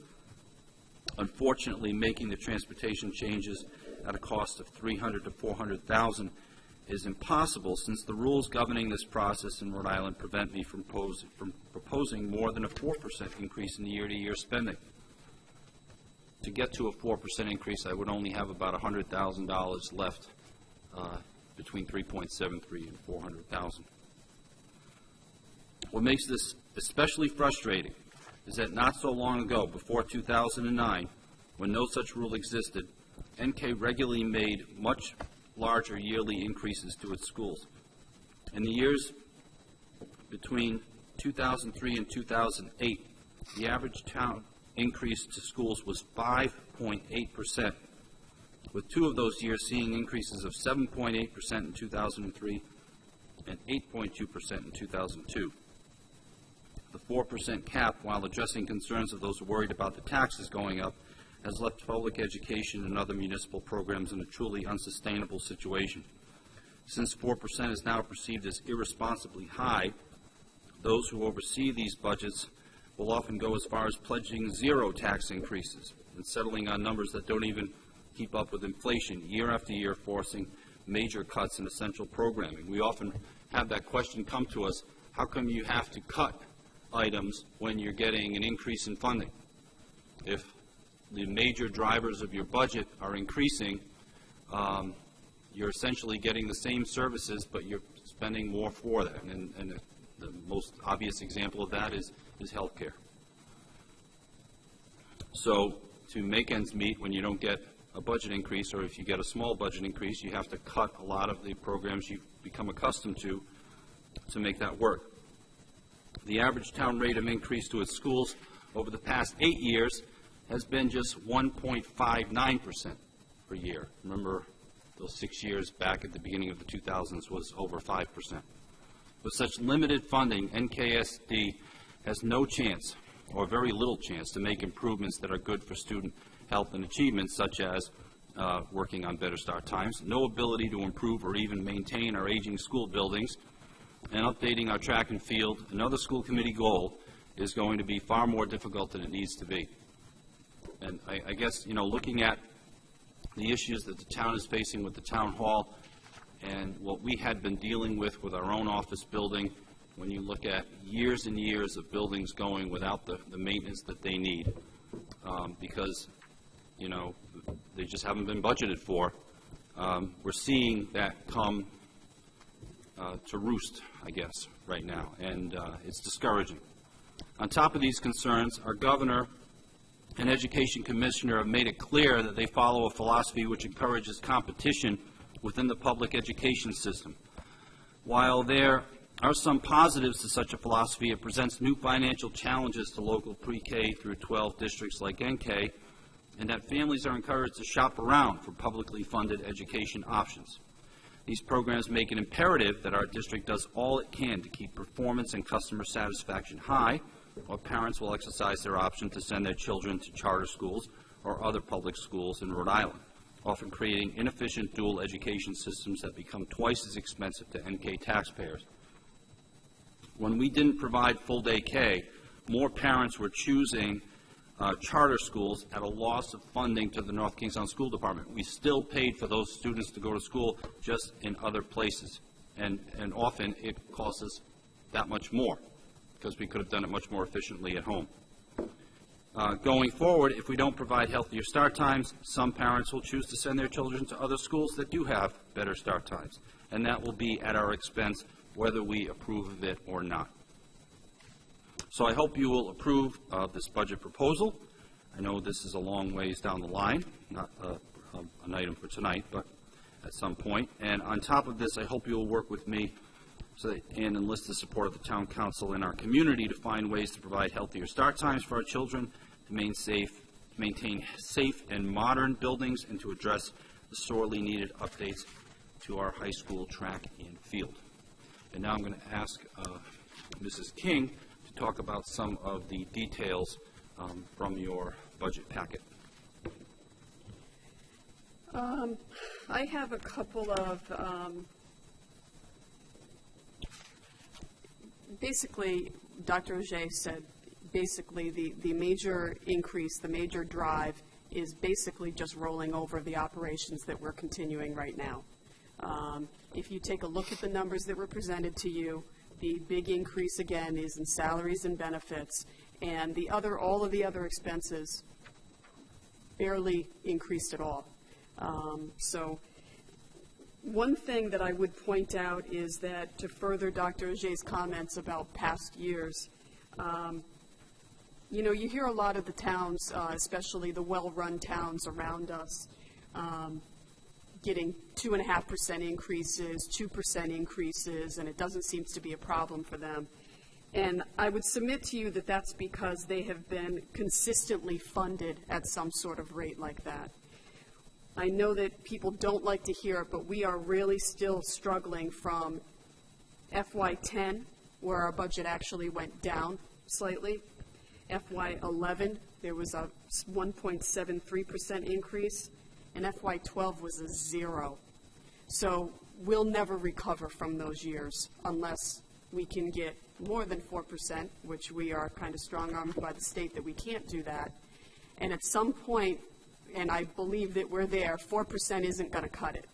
D: Unfortunately, making the transportation changes at a cost of $300,000 to $400,000 is impossible, since the rules governing this process in Rhode Island prevent me from proposing more than a 4% increase in year-to-year spending. To get to a 4% increase, I would only have about $100,000 left between $3.73 and $400,000. What makes this especially frustrating is that not so long ago, before 2009, when no such rule existed, NK regularly made much larger yearly increases to its schools. In the years between 2003 and 2008, the average town increase to schools was 5.8%, with two of those years seeing increases of 7.8% in 2003 and 8.2% in 2002. The 4% cap, while addressing concerns of those worried about the taxes going up, has left public education and other municipal programs in a truly unsustainable situation. Since 4% is now perceived as irresponsibly high, those who oversee these budgets will often go as far as pledging zero tax increases and settling on numbers that don't even keep up with inflation year after year, forcing major cuts in essential programming. We often have that question come to us: how come you have to cut items when you're getting an increase in funding? If the major drivers of your budget are increasing, you're essentially getting the same services, but you're spending more for that. And the most obvious example of that is health care. So to make ends meet when you don't get a budget increase, or if you get a small budget increase, you have to cut a lot of the programs you've become accustomed to make that work. The average town rate of increase to its schools over the past 8 years has been just 1.59% per year. Remember, those 6 years back at the beginning of the 2000s was over 5%. With such limited funding, NKSD has no chance, or very little chance, to make improvements that are good for student health and achievement, such as working on better start times, no ability to improve or even maintain our aging school buildings, and updating our track and field. Another school committee goal is going to be far more difficult than it needs to be. And I guess, looking at the issues that the town is facing with the town hall and what we had been dealing with our own office building, when you look at years and years of buildings going without the maintenance that they need, because, they just haven't been budgeted for, we're seeing that come to roost, I guess, right now, and it's discouraging. On top of these concerns, our governor and education commissioner have made it clear that they follow a philosophy which encourages competition within the public education system. While there are some positives to such a philosophy, it presents new financial challenges to local pre-K through 12 districts like NK, and that families are encouraged to shop around for publicly funded education options. These programs make it imperative that our district does all it can to keep performance and customer satisfaction high, while parents will exercise their option to send their children to charter schools or other public schools in Rhode Island, often creating inefficient dual education systems that become twice as expensive to NK taxpayers. When we didn't provide full-day K, more parents were choosing charter schools at a loss of funding to the North Kingstown School Department. We still paid for those students to go to school, just in other places, and often it costs us that much more, because we could have done it much more efficiently at home. Going forward, if we don't provide healthier start times, some parents will choose to send their children to other schools that do have better start times, and that will be at our expense whether we approve of it or not. So I hope you will approve of this budget proposal. I know this is a long ways down the line, not an item for tonight, but at some point. And on top of this, I hope you will work with me and enlist the support of the town council and our community to find ways to provide healthier start times for our children, to maintain safe and modern buildings, and to address the sorely needed updates to our high school track and field. And now I'm going to ask Mrs. King to talk about some of the details from your budget packet.
G: I have a couple of, basically, Dr. Auger said, basically the major increase, the major drive is basically just rolling over the operations that we're continuing right now. If you take a look at the numbers that were presented to you, the big increase again is in salaries and benefits, and all of the other expenses barely increased at all. So one thing that I would point out is that, to further Dr. Auger's comments about past years, you hear a lot of the towns, especially the well-run towns around us, getting 2.5% increases, 2% increases, and it doesn't seem to be a problem for them. And I would submit to you that that's because they have been consistently funded at some sort of rate like that. I know that people don't like to hear it, but we are really still struggling from FY10, where our budget actually went down slightly. FY11, there was a 1.73% increase, and FY12 was a 0. So we'll never recover from those years unless we can get more than 4%, which we are kind of strong-armed by the state that we can't do that. And at some point, and I believe that we're there, 4% isn't going to cut it.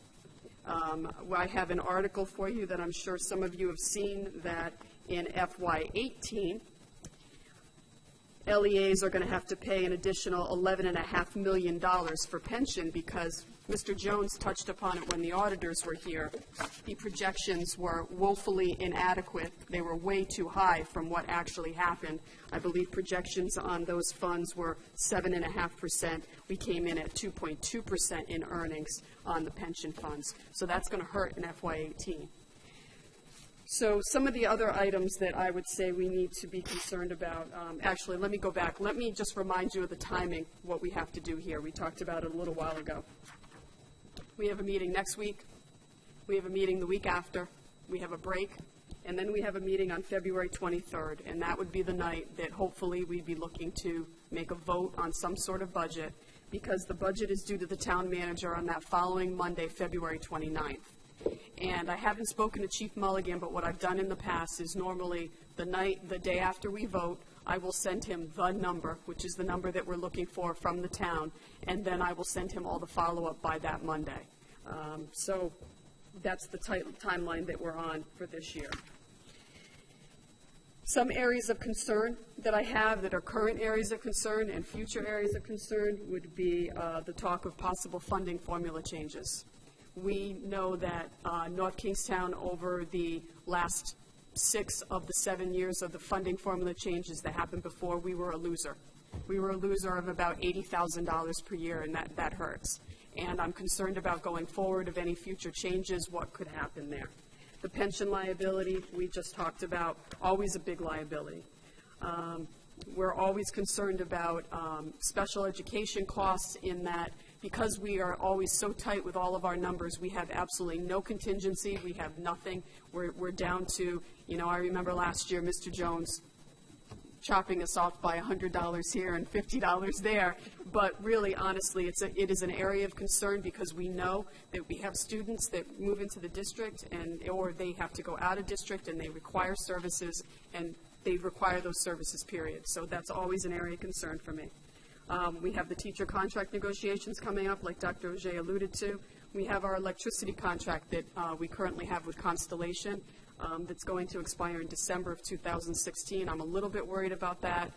G: I have an article for you that I'm sure some of you have seen, that in FY18, LEAs are going to have to pay an additional $11.5 million for pension because Mr. Jones touched upon it when the auditors were here. The projections were woefully inadequate. They were way too high from what actually happened. I believe projections on those funds were 7.5%. We came in at 2.2% in earnings on the pension funds. So that's going to hurt in FY18. So some of the other items that I would say we need to be concerned about, actually, let me go back. Let me just remind you of the timing, what we have to do here. We talked about it a little while ago. We have a meeting next week. We have a meeting the week after. We have a break. And then we have a meeting on February 23rd. And that would be the night that hopefully we'd be looking to make a vote on some sort of budget because the budget is due to the town manager on that following Monday, February 29th. And I haven't spoken to Chief Mulligan, but what I've done in the past is normally the day after we vote, I will send him the number, which is the number that we're looking for from the town, and then I will send him all the follow-up by that Monday. So that's the timeline that we're on for this year. Some areas of concern that I have that are current areas of concern and future areas of concern would be the talk of possible funding formula changes. We know that North Kingstown, over the last 6 of the 7 years of the funding formula changes that happened before, we were a loser. We were a loser of about $80,000 per year, and that hurts. And I'm concerned about going forward of any future changes, what could happen there. The pension liability, we just talked about, always a big liability. We're always concerned about special education costs in that because we are always so tight with all of our numbers, we have absolutely no contingency. We have nothing. We're down to, I remember last year Mr. Jones chopping us off by $100 here and $50 there. But really, honestly, it is an area of concern because we know that we have students that move into the district or they have to go out of district and they require services and they require those services, period. So that's always an area of concern for me. We have the teacher contract negotiations coming up, like Dr. Auger alluded to. We have our electricity contract that we currently have with Constellation that's going to expire in December of 2016. I'm a little bit worried about that.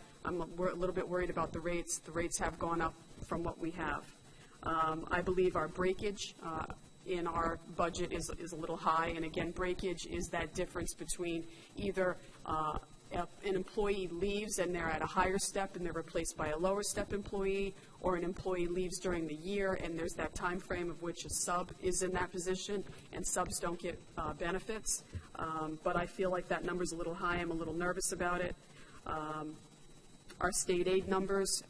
G: We're a little bit worried about the rates. The rates have gone up from what we have. I believe our breakage in our budget is a little high, and again, breakage is that difference between either an employee leaves and they're at a higher step and they're replaced by a lower step employee, or an employee leaves during the year and there's that time frame of which a sub is in that position and subs don't get benefits. But I feel like that number's a little high. I'm a little nervous about it. Our state aid numbers,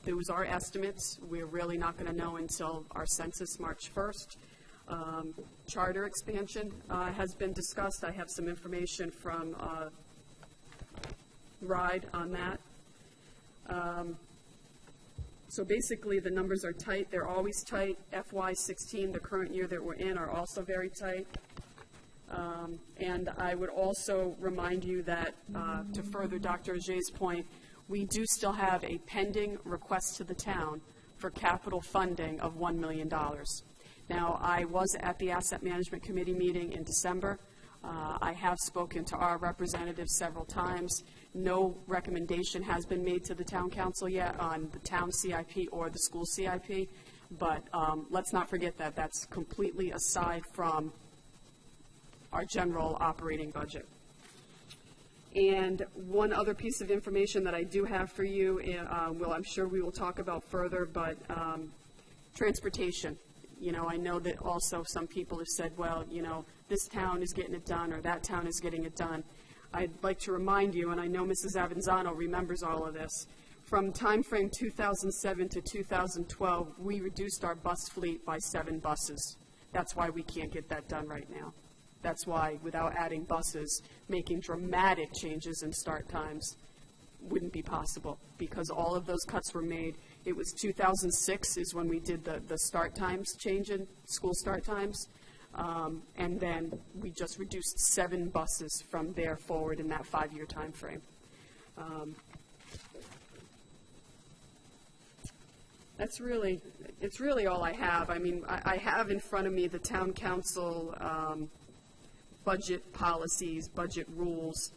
G: those are estimates. We're really not going to know until our census March 1st. Charter expansion has been discussed. I have some information from RIDE on that. So basically the numbers are tight. They're always tight. FY16, the current year that we're in, are also very tight. And I would also remind you that, to further Dr. Auger's point, we do still have a pending request to the town for capital funding of $1 million. Now, I was at the Asset Management Committee meeting in December. I have spoken to our representatives several times. No recommendation has been made to the town council yet on the town CIP or the school CIP, but let's not forget that that's completely aside from our general operating budget. And one other piece of information that I do have for you, I'm sure we will talk about further, but transportation. I know that also some people have said, well, this town is getting it done or that town is getting it done. I'd like to remind you, and I know Mrs. Avanzano remembers all of this, from time frame 2007 to 2012, we reduced our bus fleet by 7 buses. That's why we can't get that done right now. That's why, without adding buses, making dramatic changes in start times wouldn't be possible, because all of those cuts were made. It was 2006 is when we did the start times change in school start times, and then we just reduced 7 buses from there forward in that 5-year time frame. It's really all I have. I mean, I have in front of me the town council budget policies, budget rules.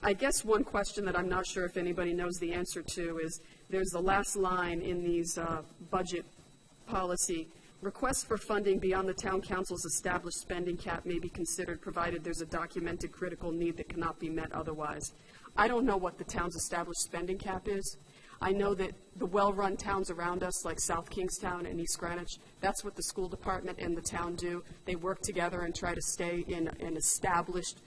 G: I guess one question that I'm not sure if anybody knows the answer to is, there's the last line in these budget policy, requests for funding beyond the town council's established spending cap may be considered provided there's a documented critical need that cannot be met otherwise. I don't know what the town's established spending cap is. I know that the well-run towns around us, like South Kingstown and East Greenwich, that's what the school department and the town do. They work together and try to stay in an established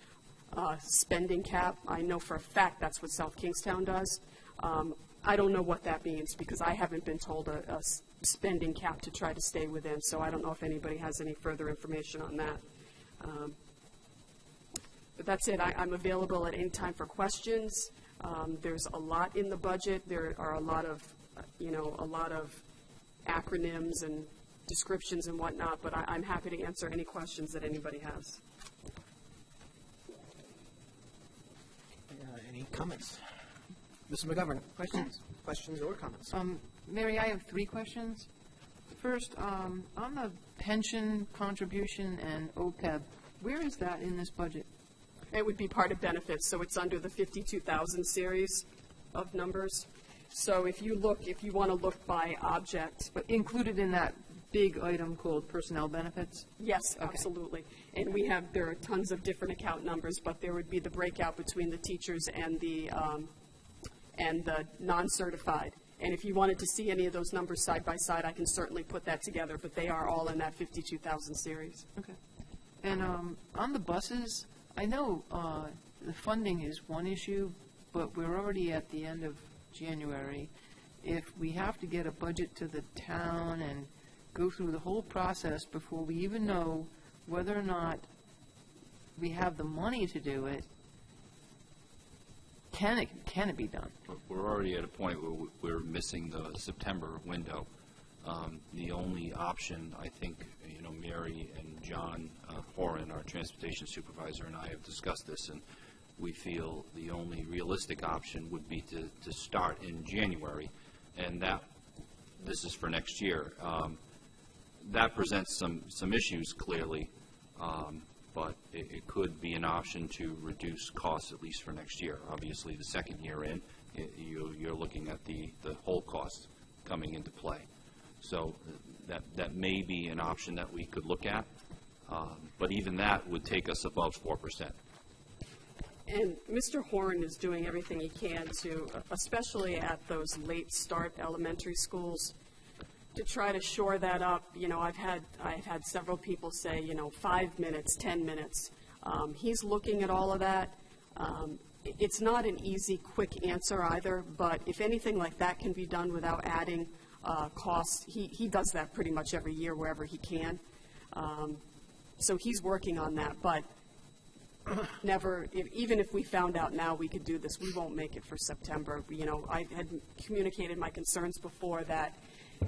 G: spending cap. I know for a fact that's what South Kingstown does. I don't know what that means, because I haven't been told a spending cap to try to stay within, so I don't know if anybody has any further information on that. But that's it. I'm available at any time for questions. There's a lot in the budget. There are a lot of, a lot of acronyms and descriptions and whatnot, but I'm happy to answer any questions that anybody has.
C: Any comments? Mrs. McGovern, questions or comments?
B: Mary, I have 3 questions. First, on the pension contribution and OPEB, where is that in this budget?
G: It would be part of benefits, so it's under the 52,000 series of numbers. So if you want to look by object.
B: But included in that big item called personnel benefits?
G: Yes, absolutely. And there are tons of different account numbers, but there would be the breakout between the teachers and the non-certified. And if you wanted to see any of those numbers side by side, I can certainly put that together, but they are all in that 52,000 series.
B: Okay. And on the buses, I know the funding is one issue, but we're already at the end of January. If we have to get a budget to the town and go through the whole process before we even know whether or not we have the money to do it, can it be done?
D: We're already at a point where we're missing the September window. The only option, I think, Mary and John Horan, our transportation supervisor, and I have discussed this, and we feel the only realistic option would be to start in January, and this is for next year. That presents some issues, clearly, but it could be an option to reduce costs at least for next year. Obviously, the second year in, you're looking at the whole cost coming into play. So that may be an option that we could look at, but even that would take us above 4%.
G: And Mr. Horan is doing everything he can to, especially at those late start elementary schools, to try to shore that up. I've had several people say, 5 minutes, 10 minutes. He's looking at all of that. It's not an easy, quick answer either, but if anything like that can be done without adding costs, he does that pretty much every year wherever he can. So he's working on that, but even if we found out now we could do this, we won't make it for September. I had communicated my concerns before that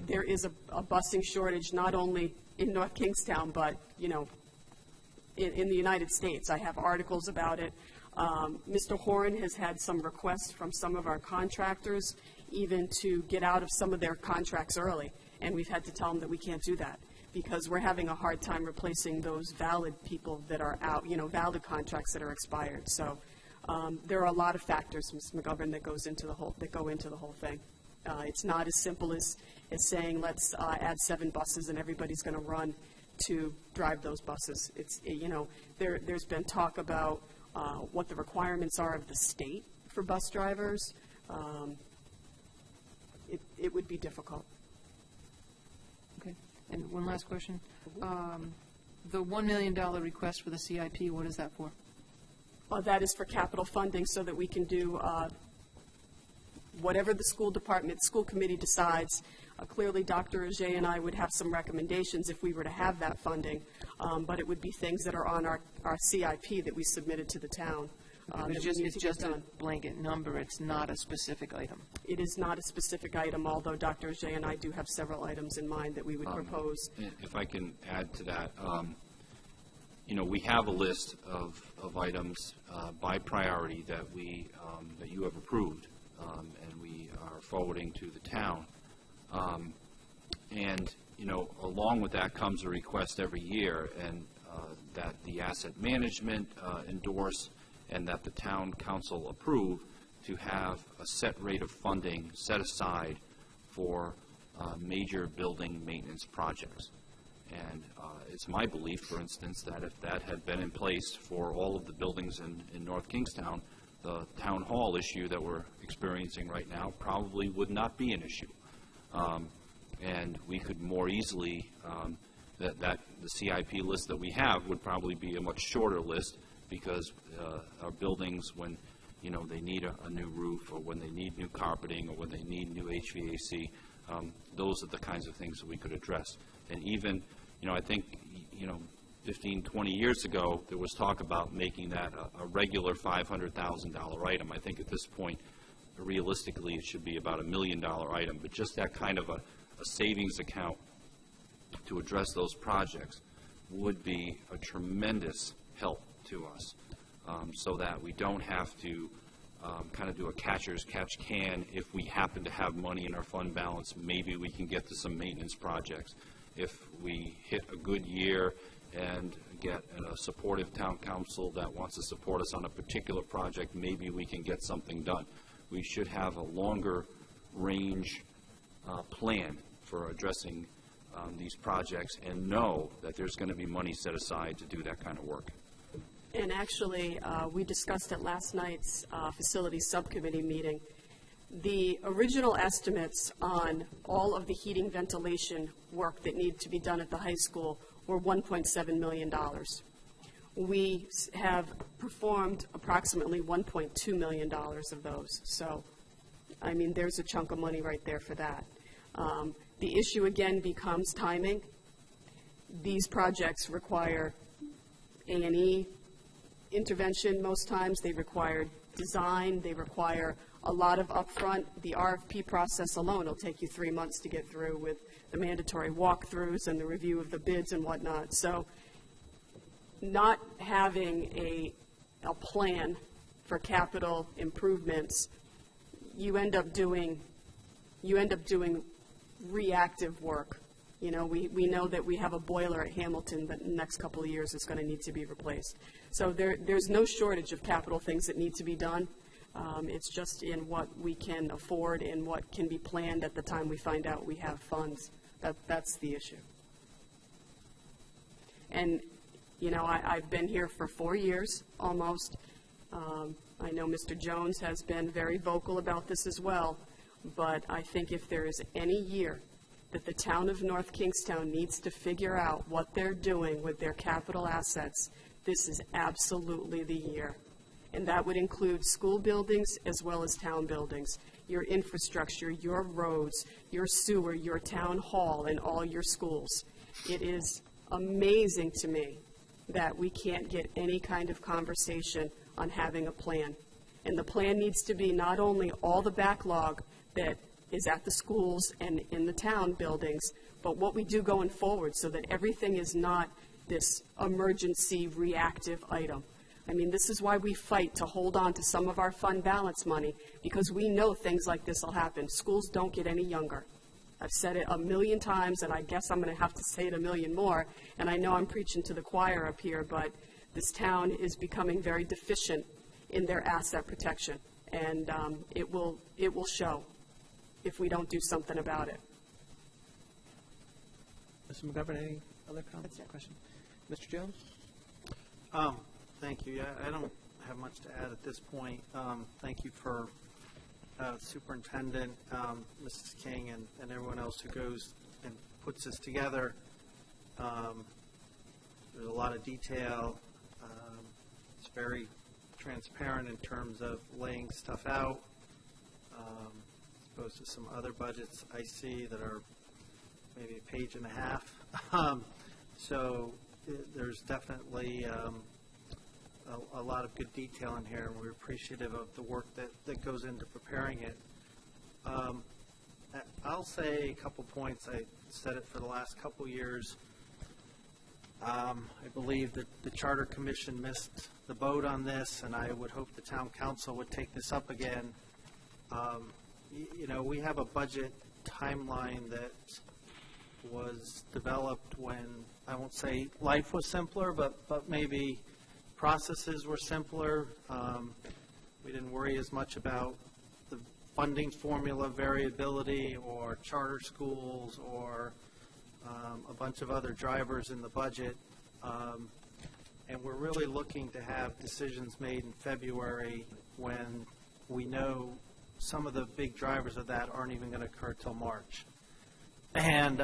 G: there is a busing shortage not only in North Kingstown, but, in the United States. I have articles about it. Mr. Horan has had some requests from some of our contractors even to get out of some of their contracts early, and we've had to tell them that we can't do that because we're having a hard time replacing those valid people that are out, valid contracts that are expired. So there are a lot of factors, Ms. McGovern, that go into the whole thing. It's not as simple as saying let's add 7 buses and everybody's going to run to drive those buses. It's there's been talk about what the requirements are of the state for bus drivers. It would be difficult.
B: Okay. And one last question. The $1 million request for the CIP, what is that for?
G: That is for capital funding so that we can do whatever the school committee decides. Clearly, Dr. Ajay and I would have some recommendations if we were to have that funding, but it would be things that are on our CIP that we submitted to the town.
B: It's just a blanket number. It's not a specific item.
G: It is not a specific item, although Dr. Ajay and I do have several items in mind that we would propose.
D: If I can add to that, we have a list of items by priority that you have approved, and we are forwarding to the town. Along with that comes a request every year, and that the asset management endorse, and that the town council approve to have a set rate of funding set aside for major building maintenance projects. And it's my belief, for instance, that if that had been in place for all of the buildings in North Kingstown, the town hall issue that we're experiencing right now probably would not be an issue. And we could more easily, the CIP list that we have would probably be a much shorter list, because our buildings, when they need a new roof, or when they need new carpeting, or when they need new HVAC, those are the kinds of things that we could address. And even, I think, 15, 20 years ago, there was talk about making that a regular $500,000 item. I think at this point, realistically, it should be about $1 million item. But just that kind of a savings account to address those projects would be a tremendous help to us, so that we don't have to kind of do a catcher's catch can. If we happen to have money in our fund balance, maybe we can get to some maintenance projects. If we hit a good year and get a supportive town council that wants to support us on a particular project, maybe we can get something done. We should have a longer range plan for addressing these projects, and know that there's going to be money set aside to do that kind of work.
G: And actually, we discussed at last night's facilities subcommittee meeting. The original estimates on all of the heating ventilation work that needed to be done at the high school were $1.7 million. We have performed approximately $1.2 million of those. So, I mean, there's a chunk of money right there for that. The issue again becomes timing. These projects require A&E intervention most times. They require design. They require a lot of upfront. The RFP process alone will take you 3 months to get through, with the mandatory walkthroughs and the review of the bids and whatnot. So not having a plan for capital improvements, you end up doing reactive work. We know that we have a boiler at Hamilton that in the next couple of years is going to need to be replaced. So there's no shortage of capital things that need to be done. It's just in what we can afford and what can be planned at the time we find out we have funds. That's the issue. And, I've been here for 4 years almost. I know Mr. Jones has been very vocal about this as well, but I think if there is any year that the town of North Kingstown needs to figure out what they're doing with their capital assets, this is absolutely the year. And that would include school buildings as well as town buildings, your infrastructure, your roads, your sewer, your town hall, and all your schools. It is amazing to me that we can't get any kind of conversation on having a plan. And the plan needs to be not only all the backlog that is at the schools and in the town buildings, but what we do going forward, so that everything is not this emergency reactive item. I mean, this is why we fight to hold on to some of our fund balance money, because we know things like this will happen. Schools don't get any younger. I've said it 1,000,000 times, and I guess I'm going to have to say it 1,000,000 more. And I know I'm preaching to the choir up here, but this town is becoming very deficient in their asset protection, and it will show if we don't do something about it.
C: Mr. McGovern, any other comments or questions? Mr. Jones?
F: Thank you. Yeah, I don't have much to add at this point. Thank you for Superintendent, Mrs. King, and everyone else who goes and puts this together. There's a lot of detail. It's very transparent in terms of laying stuff out, as opposed to some other budgets I see that are maybe a page and a half. So there's definitely a lot of good detail in here, and we're appreciative of the work that goes into preparing it. I'll say a couple points. I said it for the last couple years. I believe that the Charter Commission missed the boat on this, and I would hope the Town Council would take this up again. We have a budget timeline that was developed when, I won't say life was simpler, but maybe processes were simpler. We didn't worry as much about the funding formula variability or charter schools or a bunch of other drivers in the budget. And we're really looking to have decisions made in February when we know some of the big drivers of that aren't even going to occur till March. And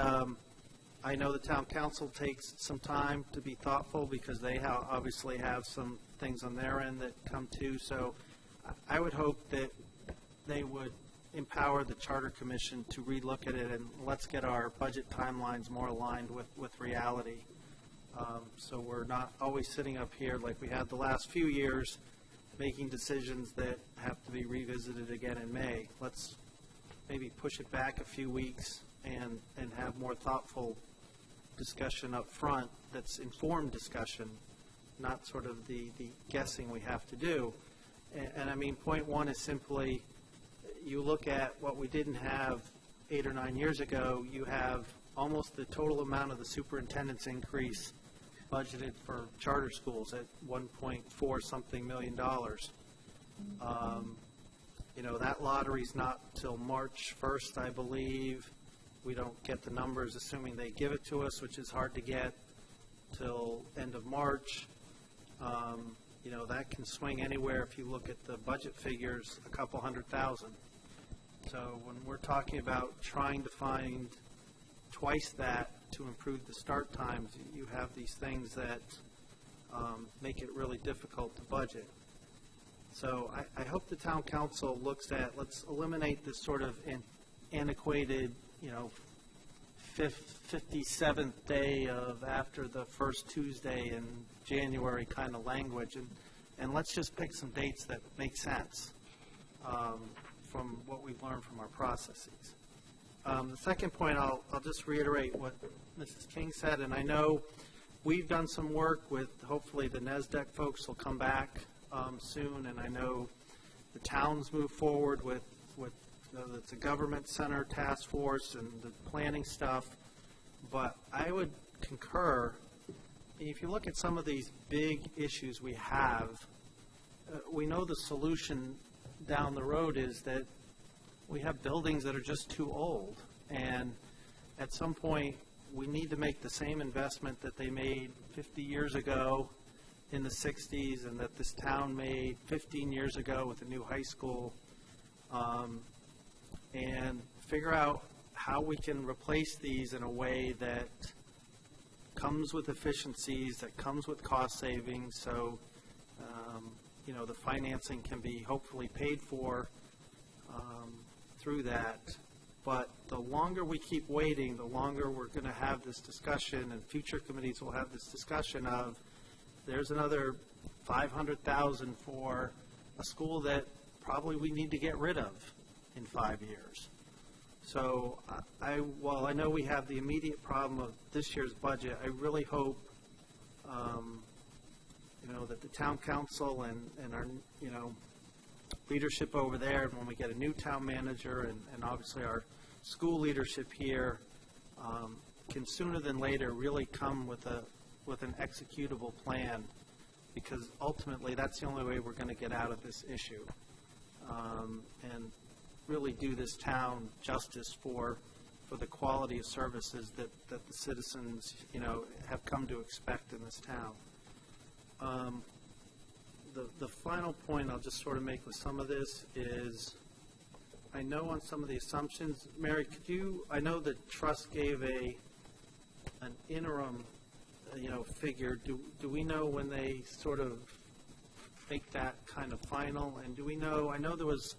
F: I know the town council takes some time to be thoughtful because they obviously have some things on their end that come too. So I would hope that they would empower the Charter Commission to relook at it and let's get our budget timelines more aligned with reality. So we're not always sitting up here like we had the last few years making decisions that have to be revisited again in May. Let's maybe push it back a few weeks and have more thoughtful discussion up front that's informed discussion, not sort of the guessing we have to do. And I mean, point one is simply, you look at what we didn't have 8 or 9 years ago, you have almost the total amount of the superintendent's increase budgeted for charter schools at $1.4 something million. You know, that lottery's not till March 1st, I believe. We don't get the numbers, assuming they give it to us, which is hard to get, till end of March. You know, that can swing anywhere if you look at the budget figures, a couple $100,000. So when we're talking about trying to find twice that to improve the start times, you have these things that make it really difficult to budget. So I hope the town council looks at, let's eliminate this sort of antiquated, you know, 57th day of after the first Tuesday in January kind of language, and let's just pick some dates that make sense from what we've learned from our processes. The second point, I'll just reiterate what Mrs. King said, and I know we've done some work with, hopefully the NESDEC folks will come back soon, and I know the towns move forward with it's a government center task force and the planning stuff, but I would concur, if you look at some of these big issues we have, we know the solution down the road is that we have buildings that are just too old, and at some point we need to make the same investment that they made 50 years ago in the 60s and that this town made 15 years ago with a new high school, and figure out how we can replace these in a way that comes with efficiencies, that comes with cost savings, so you know, the financing can be hopefully paid for through that. But the longer we keep waiting, the longer we're going to have this discussion, and future committees will have this discussion of, there's another $500,000 for a school that probably we need to get rid of in 5 years. So while I know we have the immediate problem of this year's budget, I really hope you know, that the town council and our, you know, leadership over there, and when we get a new town manager and obviously our school leadership here, can sooner than later really come with an executable plan, because ultimately that's the only way we're going to get out of this issue, and really do this town justice for the quality of services that the citizens, you know, have come to expect in this town. The final point I'll just sort of make with some of this is, I know on some of the assumptions, Mary, could you, I know the trust gave an interim, you know, figure. Do we know when they sort of make that kind of final? And do we know, I know there was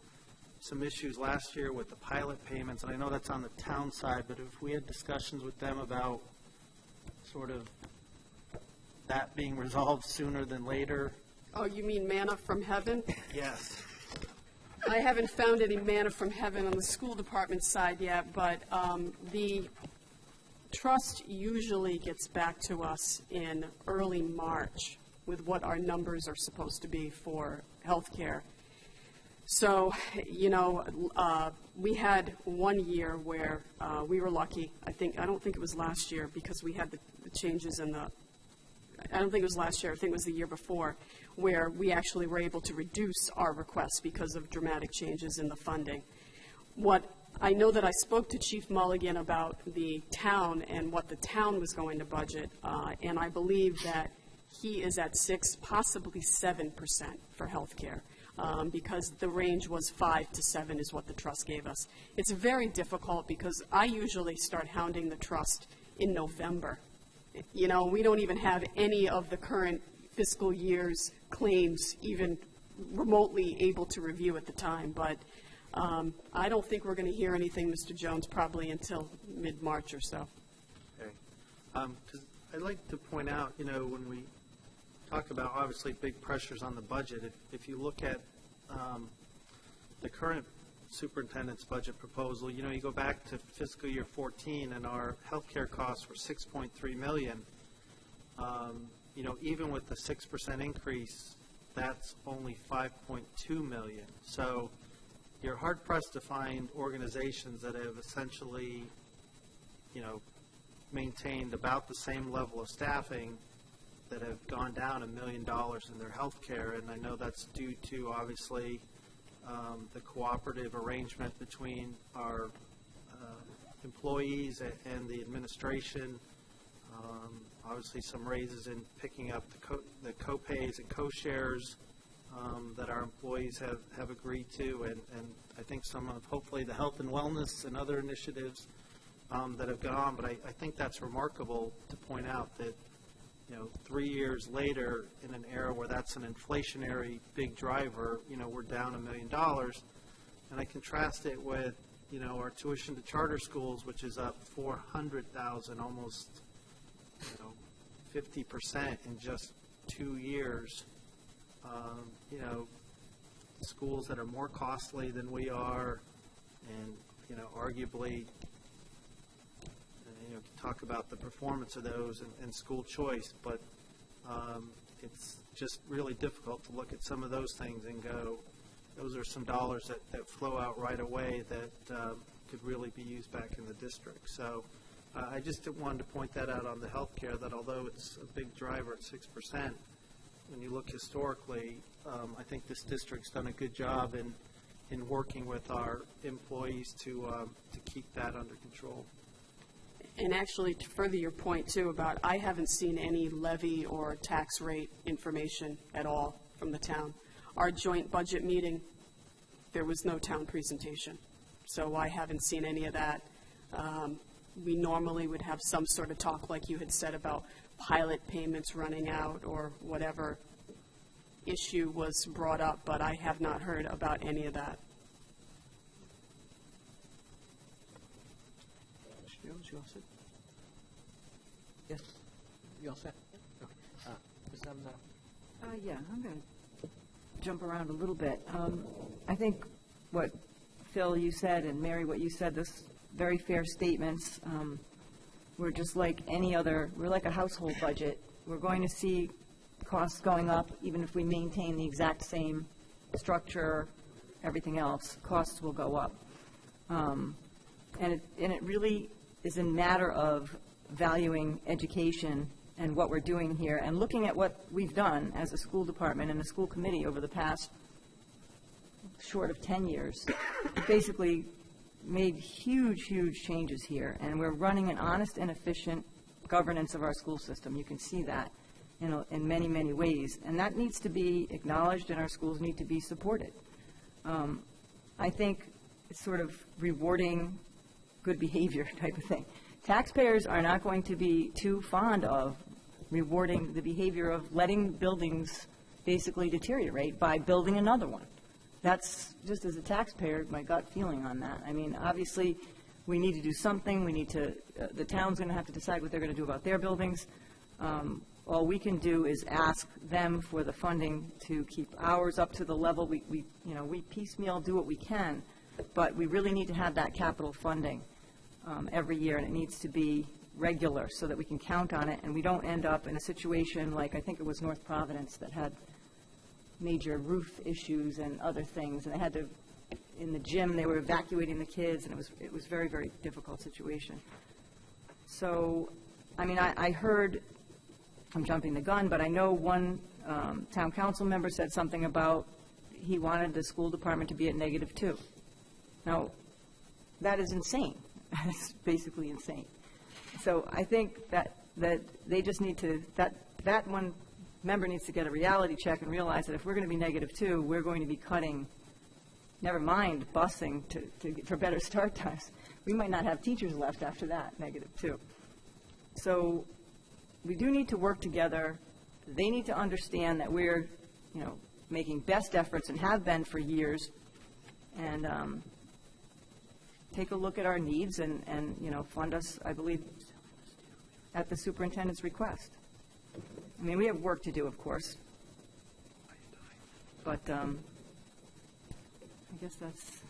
F: some issues last year with the pilot payments, and I know that's on the town side, but if we had discussions with them about sort of that being resolved sooner than later?
G: Oh, you mean manna from heaven?
F: Yes.
G: I haven't found any manna from heaven on the school department side yet, but the trust usually gets back to us in early March with what our numbers are supposed to be for healthcare. So, you know, we had 1 year where we were lucky. I don't think it was last year, because we had the changes in the I don't think it was last year, I think it was the year before, where we actually were able to reduce our requests because of dramatic changes in the funding. I know that I spoke to Chief Mulligan about the town and what the town was going to budget, and I believe that he is at 6, possibly 7% for healthcare, because the range was 5 to 7 is what the trust gave us. It's very difficult because I usually start hounding the trust in November. You know, we don't even have any of the current fiscal year's claims even remotely able to review at the time, but I don't think we're going to hear anything, Mr. Jones, probably until mid-March or so.
F: Okay. 'Cause I'd like to point out, you know, when we talk about obviously big pressures on the budget, if you look at the current superintendent's budget proposal, you know, you go back to fiscal year 14 and our healthcare costs were $6.3 million. You know, even with the 6% increase, that's only $5.2 million. So you're hard pressed to find organizations that have essentially, you know, maintained about the same level of staffing that have gone down $1 million in their health care. And I know that's due to, obviously, the cooperative arrangement between our employees and the administration. Obviously, some raises in picking up the co-pays and co-shares that our employees have agreed to, and I think some of, hopefully, the health and wellness and other initiatives that have gone on. But I think that's remarkable to point out that, you know, 3 years later, in an era where that's an inflationary big driver, you know, we're down $1 million. And I contrast it with, you know, our tuition to charter schools, which is up $400,000, almost, you know, 50% in just 2 years. You know, schools that are more costly than we are, and, you know, arguably, you know, talk about the performance of those and school choice, but it's just really difficult to look at some of those things and go, those are some dollars that flow out right away that could really be used back in the district. So I just wanted to point that out on the health care, that although it's a big driver at 6%, when you look historically, I think this district's done a good job in working with our employees to keep that under control.
G: And actually, to further your point, too, about I haven't seen any levy or tax rate information at all from the town. Our joint budget meeting, there was no town presentation, so I haven't seen any of that. We normally would have some sort of talk, like you had said, about pilot payments running out or whatever issue was brought up, but I have not heard about any of that.
C: Mr. Jones, you all set? Yes? You all set? Okay. Ms. Avanzato?
H: Yeah, I'm going to jump around a little bit. I think what Phil, you said, and Mary, what you said, this very fair statements. We're just like any other, we're like a household budget. We're going to see costs going up, even if we maintain the exact same structure, everything else, costs will go up. And it really is a matter of valuing education and what we're doing here, and looking at what we've done as a school department and a school committee over the past short of 10 years. Basically made huge, huge changes here, and we're running an honest and efficient governance of our school system. You can see that in many, many ways, and that needs to be acknowledged, and our schools need to be supported. I think it's sort of rewarding good behavior type of thing. Taxpayers are not going to be too fond of rewarding the behavior of letting buildings basically deteriorate by building another one. That's, just as a taxpayer, my gut feeling on that. I mean, obviously, we need to do something. We need to, the town's going to have to decide what they're going to do about their buildings. All we can do is ask them for the funding to keep ours up to the level. We piecemeal do what we can, but we really need to have that capital funding every year, and it needs to be regular so that we can count on it, and we don't end up in a situation like, I think it was North Providence, that had major roof issues and other things, and they had to, in the gym, they were evacuating the kids, and it was very, very difficult situation. So, I mean, I heard I'm jumping the gun, but I know one town council member said something about he wanted the school department to be at -2. Now, that is insane. It's basically insane. So I think that they just need to, that one member needs to get a reality check and realize that if we're going to be -2, we're going to be cutting, never mind busing for better start times. We might not have teachers left after that, -2. So we do need to work together. They need to understand that we're, making best efforts and have been for years, and take a look at our needs and fund us, I believe, at the superintendent's request. I mean, we have work to do, of course, but I guess that's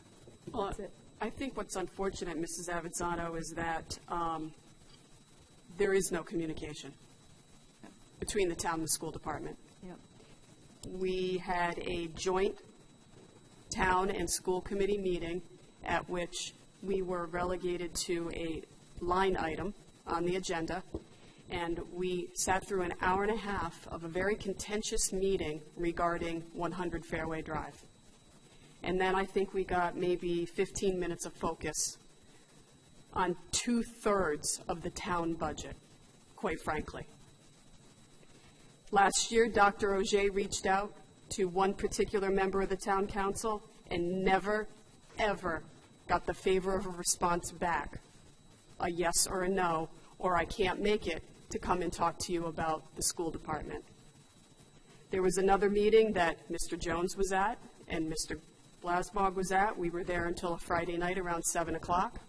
H: it.
G: I think what's unfortunate, Mrs. Avezzano, is that there is no communication between the town and the school department.
H: Yep.
G: We had a joint town and school committee meeting at which we were relegated to a line item on the agenda, and we sat through an hour and a half of a very contentious meeting regarding 100 Fairway Drive. And then I think we got maybe 15 minutes of focus on 2/3 of the town budget, quite frankly. Last year, Dr. Auger reached out to one particular member of the town council and never, ever got the favor of a response back, a yes or a no, or I can't make it to come and talk to you about the school department. There was another meeting that Mr. Jones was at and Mr. Blasbog was at. We were there until a Friday night around 7 o'clock.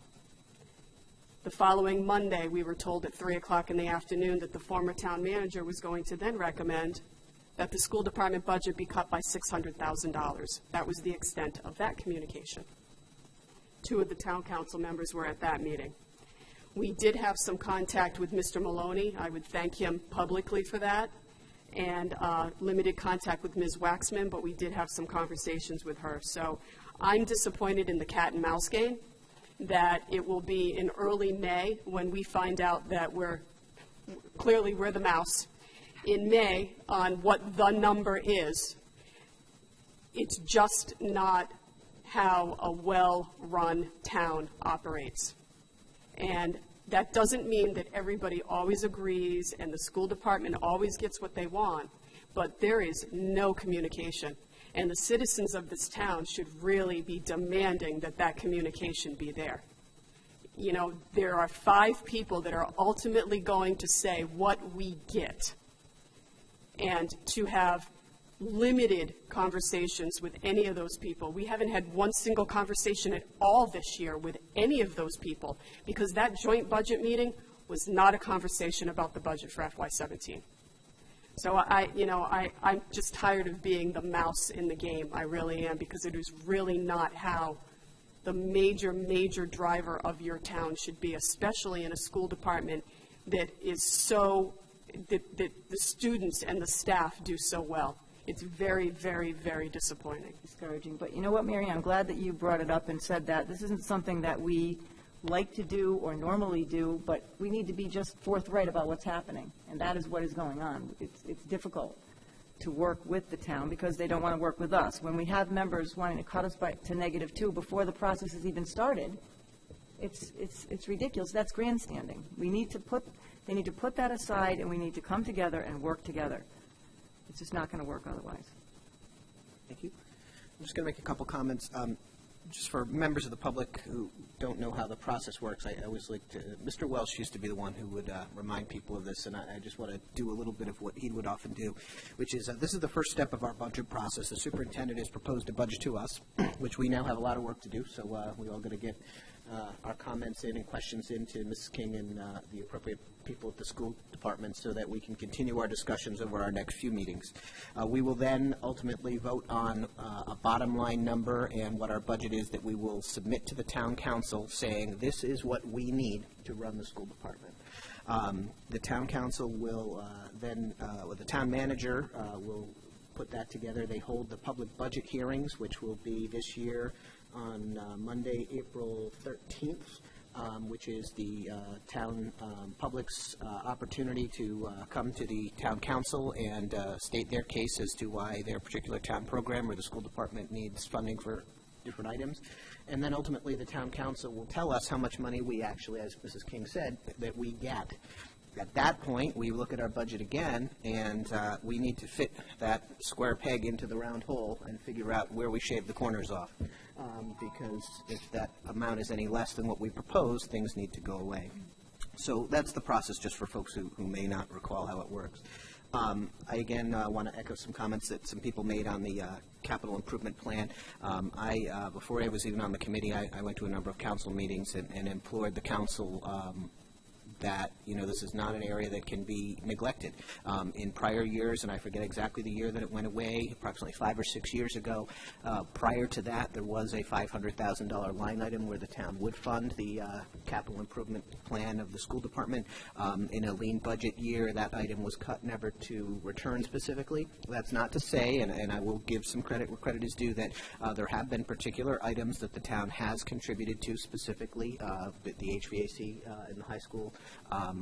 G: The following Monday, we were told at 3 o'clock in the afternoon that the former town manager was going to then recommend that the school department budget be cut by $600,000. That was the extent of that communication. 2 of the town council members were at that meeting. We did have some contact with Mr. Maloney. I would thank him publicly for that, and limited contact with Ms. Waxman, but we did have some conversations with her. So I'm disappointed in the cat and mouse game, that it will be in early May when we find out that we're the mouse in May on what the number is. It's just not how a well-run town operates. And that doesn't mean that everybody always agrees and the school department always gets what they want, but there is no communication. And the citizens of this town should really be demanding that that communication be there. There are 5 people that are ultimately going to say what we get. And to have limited conversations with any of those people. We haven't had one single conversation at all this year with any of those people, because that joint budget meeting was not a conversation about the budget for FY17. So I'm just tired of being the mouse in the game. I really am, because it is really not how the major driver of your town should be, especially in a school department that is that the students and the staff do so well. It's very, very, very disappointing.
H: Discouraging. But you know what, Mary, I'm glad that you brought it up and said that. This isn't something that we like to do or normally do, but we need to be just forthright about what's happening, and that is what is going on. It's difficult to work with the town because they don't want to work with us. When we have members wanting to cut us to -2 before the process has even started, it's ridiculous. That's grandstanding. They need to put that aside, and we need to come together and work together. It's just not going to work otherwise.
C: Thank you. I'm just going to make a couple comments. Just for members of the public who don't know how the process works, I always like to, Mr. Welsh used to be the one who would remind people of this, and I just want to do a little bit of what he would often do, which is this is the first step of our budget process. The superintendent has proposed a budget to us, which we now have a lot of work to do, so we all got to get our comments in and questions in to Mrs. King and the appropriate people at the school department so that we can continue our discussions over our next few meetings. We will then ultimately vote on a bottom line number and what our budget is that we will submit to the town council saying this is what we need to run the school department. The town council will then, or the town manager will put that together. They hold the public budget hearings, which will be this year on Monday, April 13th. which is the town public's opportunity to come to the town council and state their case as to why their particular town program or the school department needs funding for different items. And then ultimately, the town council will tell us how much money we actually, as Mrs. King said, that we get. At that point, we look at our budget again, and we need to fit that square peg into the round hole and figure out where we shave the corners off. Because if that amount is any less than what we propose, things need to go away. So that's the process, just for folks who may not recall how it works. I again want to echo some comments that some people made on the capital improvement plan. Before I was even on the committee, I went to a number of council meetings and implored the council that, this is not an area that can be neglected. In prior years, and I forget exactly the year that it went away, approximately 5 or 6 years ago, prior to that, there was a $500,000 line item where the town would fund the capital improvement plan of the school department. In a lean budget year, that item was cut never to return specifically. That's not to say, and I will give some credit where credit is due, that there have been particular items that the town has contributed to specifically, the HVAC in the high school,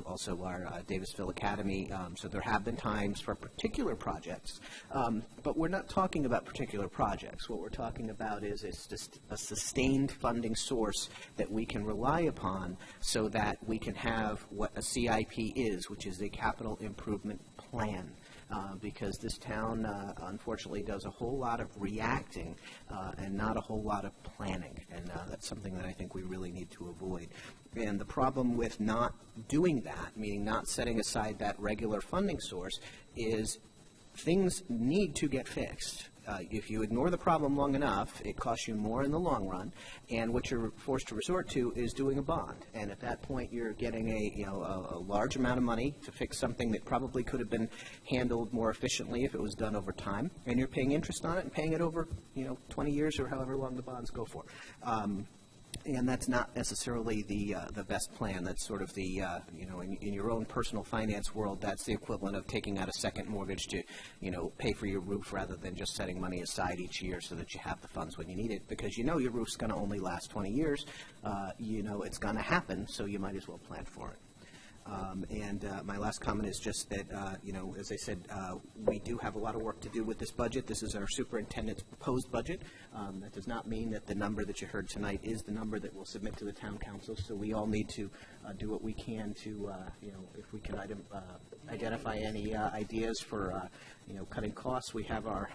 C: also our Davisville Academy. So there have been times for particular projects, but we're not talking about particular projects. What we're talking about is a sustained funding source that we can rely upon so that we can have what a CIP is, which is a capital improvement plan. Because this town, unfortunately, does a whole lot of reacting and not a whole lot of planning, and that's something that I think we really need to avoid. And the problem with not doing that, meaning not setting aside that regular funding source, is things need to get fixed. If you ignore the problem long enough, it costs you more in the long run, and what you're forced to resort to is doing a bond. And at that point, you're getting a large amount of money to fix something that probably could have been handled more efficiently if it was done over time, and you're paying interest on it and paying it over 20 years or however long the bonds go for. And that's not necessarily the best plan. That's sort of the, in your own personal finance world, that's the equivalent of taking out a second mortgage to, pay for your roof rather than just setting money aside each year so that you have the funds when you need it, because your roof's going to only last 20 years. It's going to happen, so you might as well plan for it. My last comment is just that, as I said, we do have a lot of work to do with this budget. This is our superintendent's proposed budget. That does not mean that the number that you heard tonight is the number that we'll submit to the town council. So we all need to do what we can to, if we can identify any ideas for, cutting costs. We have our,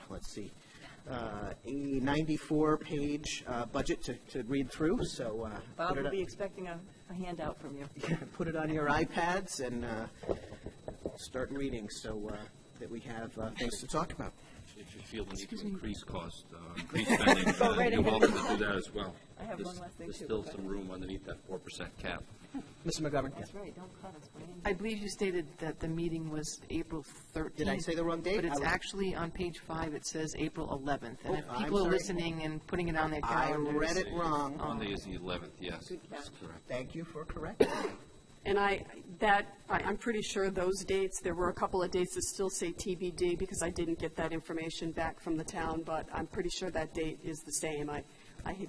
C: a 94-page budget to read through. So
H: Bob will be expecting a handout from you.
C: Put it on your iPads and start reading so that we have things to talk about.
D: If you feel the need to increase cost, increase spending, you're welcome to do that as well.
H: I have one last thing,
D: There's
H: too.
D: still some room underneath that 4% cap.
C: Mr. McGovern.
H: That's right, don't cut us, Brian.
B: I believe you stated that the meeting was April 13th.
C: Did I say the wrong date?
B: But it's actually on page 5, it says April 11th. And if
C: I'm
B: people are
C: sorry.
B: listening and putting it on their
C: I
B: calendars.
C: read it wrong.
D: Monday is the 11th, yes. That's correct.
C: Thank you for correcting me.
G: And I'm pretty sure those dates, there were a couple of dates that still say TBD because I didn't get that information back from the town, but I'm pretty sure that date is the same. I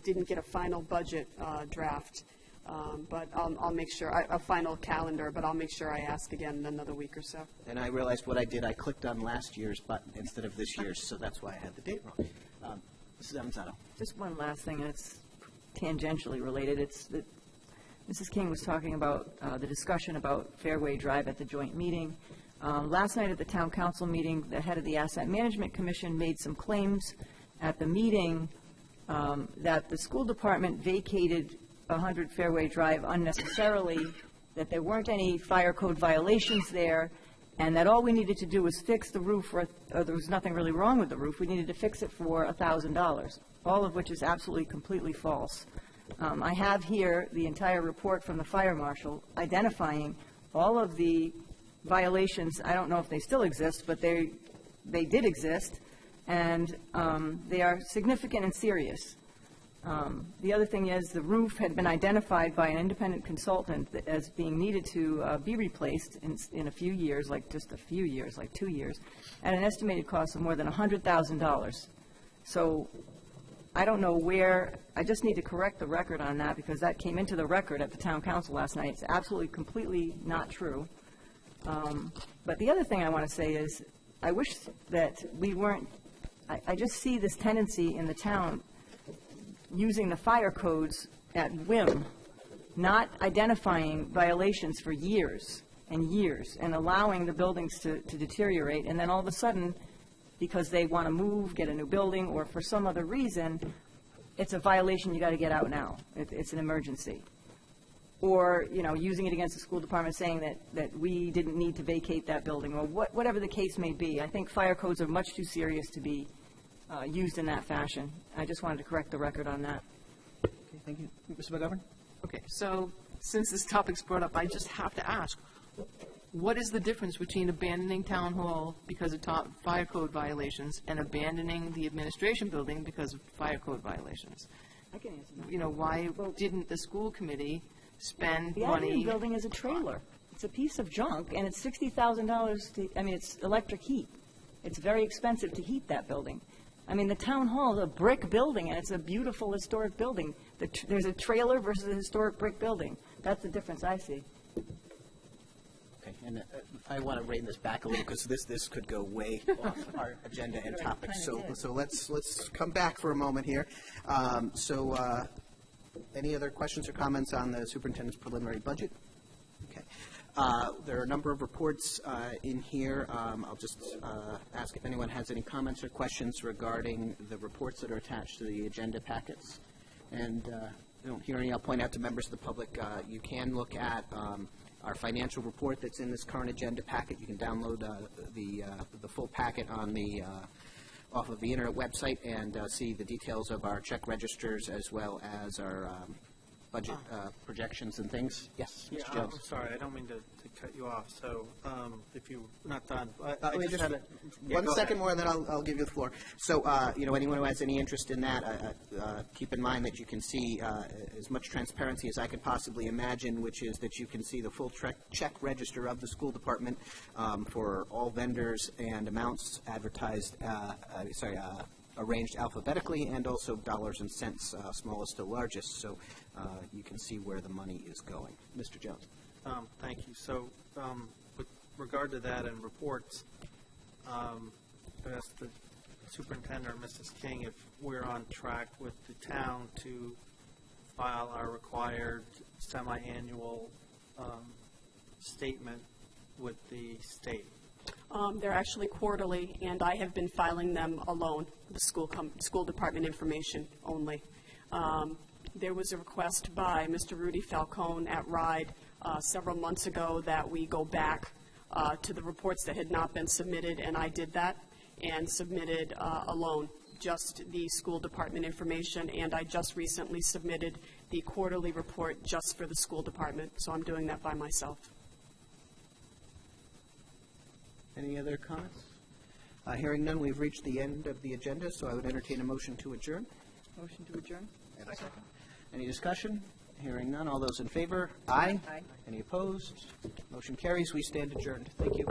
G: didn't get a final budget draft, but I'll make sure, a final calendar, but I'll make sure I ask again in another week or so.
C: And I realized what I did. I clicked on last year's button instead of this year's, so that's why I had the date wrong. Mrs. Avanzato.
H: Just one last thing, and it's tangentially related. It's that Mrs. King was talking about the discussion about Fairway Drive at the joint meeting. Last night at the town council meeting, the head of the Asset Management Commission made some claims at the meeting that the school department vacated 100 Fairway Drive unnecessarily, that there weren't any fire code violations there, and that all we needed to do was fix the roof, or there was nothing really wrong with the roof. We needed to fix it for $1,000, all of which is absolutely, completely false. I have here the entire report from the fire marshal identifying all of the violations. I don't know if they still exist, but they did exist, and they are significant and serious. The other thing is the roof had been identified by an independent consultant as being needed to be replaced in a few years, like just a few years, like 2 years, at an estimated cost of more than $100,000. So I don't know where, I just need to correct the record on that, because that came into the record at the town council last night. It's absolutely, completely not true. But the other thing I want to say is, I wish that we weren't, I just see this tendency in the town using the fire codes at whim, not identifying violations for years and years, and allowing the buildings to deteriorate, and then all of a sudden, because they want to move, get a new building, or for some other reason, it's a violation, you got to get out now. It's an emergency. Or, you know, using it against the school department, saying that we didn't need to vacate that building, or whatever the case may be. I think fire codes are much too serious to be used in that fashion. I just wanted to correct the record on that.
C: Okay, thank you. Mr. McGovern?
B: Okay, so since this topic's brought up, I just have to ask, what is the difference between abandoning town hall because of fire code violations and abandoning the administration building because of fire code violations?
H: I can answer that.
B: You know, why didn't the school committee spend
H: The
B: money?
H: admin building is a trailer. It's a piece of junk, and it's $60,000 to, I mean, it's electric heat. It's very expensive to heat that building. I mean, the town hall is a brick building, and it's a beautiful historic building. There's a trailer versus a historic brick building. That's the difference I see.
C: Okay, and I want to rein this back a little, because this could go way off our agenda and topics. So let's come back for a moment here. Any other questions or comments on the superintendent's preliminary budget? Okay. There are a number of reports in here. I'll just ask if anyone has any comments or questions regarding the reports that are attached to the agenda packets. And I don't hear any. I'll point out to members of the public, you can look at our financial report that's in this current agenda packet. You can download the full packet on the off of the internet website and see the details of our check registers as well as our budget projections and things. Yes, Mr.
F: Yeah,
C: Jones.
F: I'm sorry, I don't mean to cut you off, so if you're not done.
C: Let me just
F: had
C: one second more, and then I'll give you the floor. So, anyone who has any interest in that, keep in mind that you can see as much transparency as I could possibly imagine, which is that you can see the full check register of the school department for all vendors and amounts advertised, arranged alphabetically, and also dollars and cents, smallest to largest, so you can see where the money is going. Mr. Jones.
F: Thank you. So, with regard to that and reports, I asked the superintendent, or Mrs. King, if we're on track with the town to file our required semi-annual statement with the state.
G: They're actually quarterly, and I have been filing them alone, the school department information only. There was a request by Mr. Rudy Falcone at RIDE several months ago that we go back to the reports that had not been submitted, and I did that and submitted alone just the school department information, and I just recently submitted the quarterly report just for the school department, so I'm doing that by myself.
C: Any other comments? Hearing none, we've reached the end of the agenda, so I would entertain a motion to adjourn.
H: Motion to adjourn?
C: And a second. Any discussion? Hearing none. All those in favor? Aye.
H: Aye.
C: Any opposed? Motion carries. We stand adjourned. Thank you.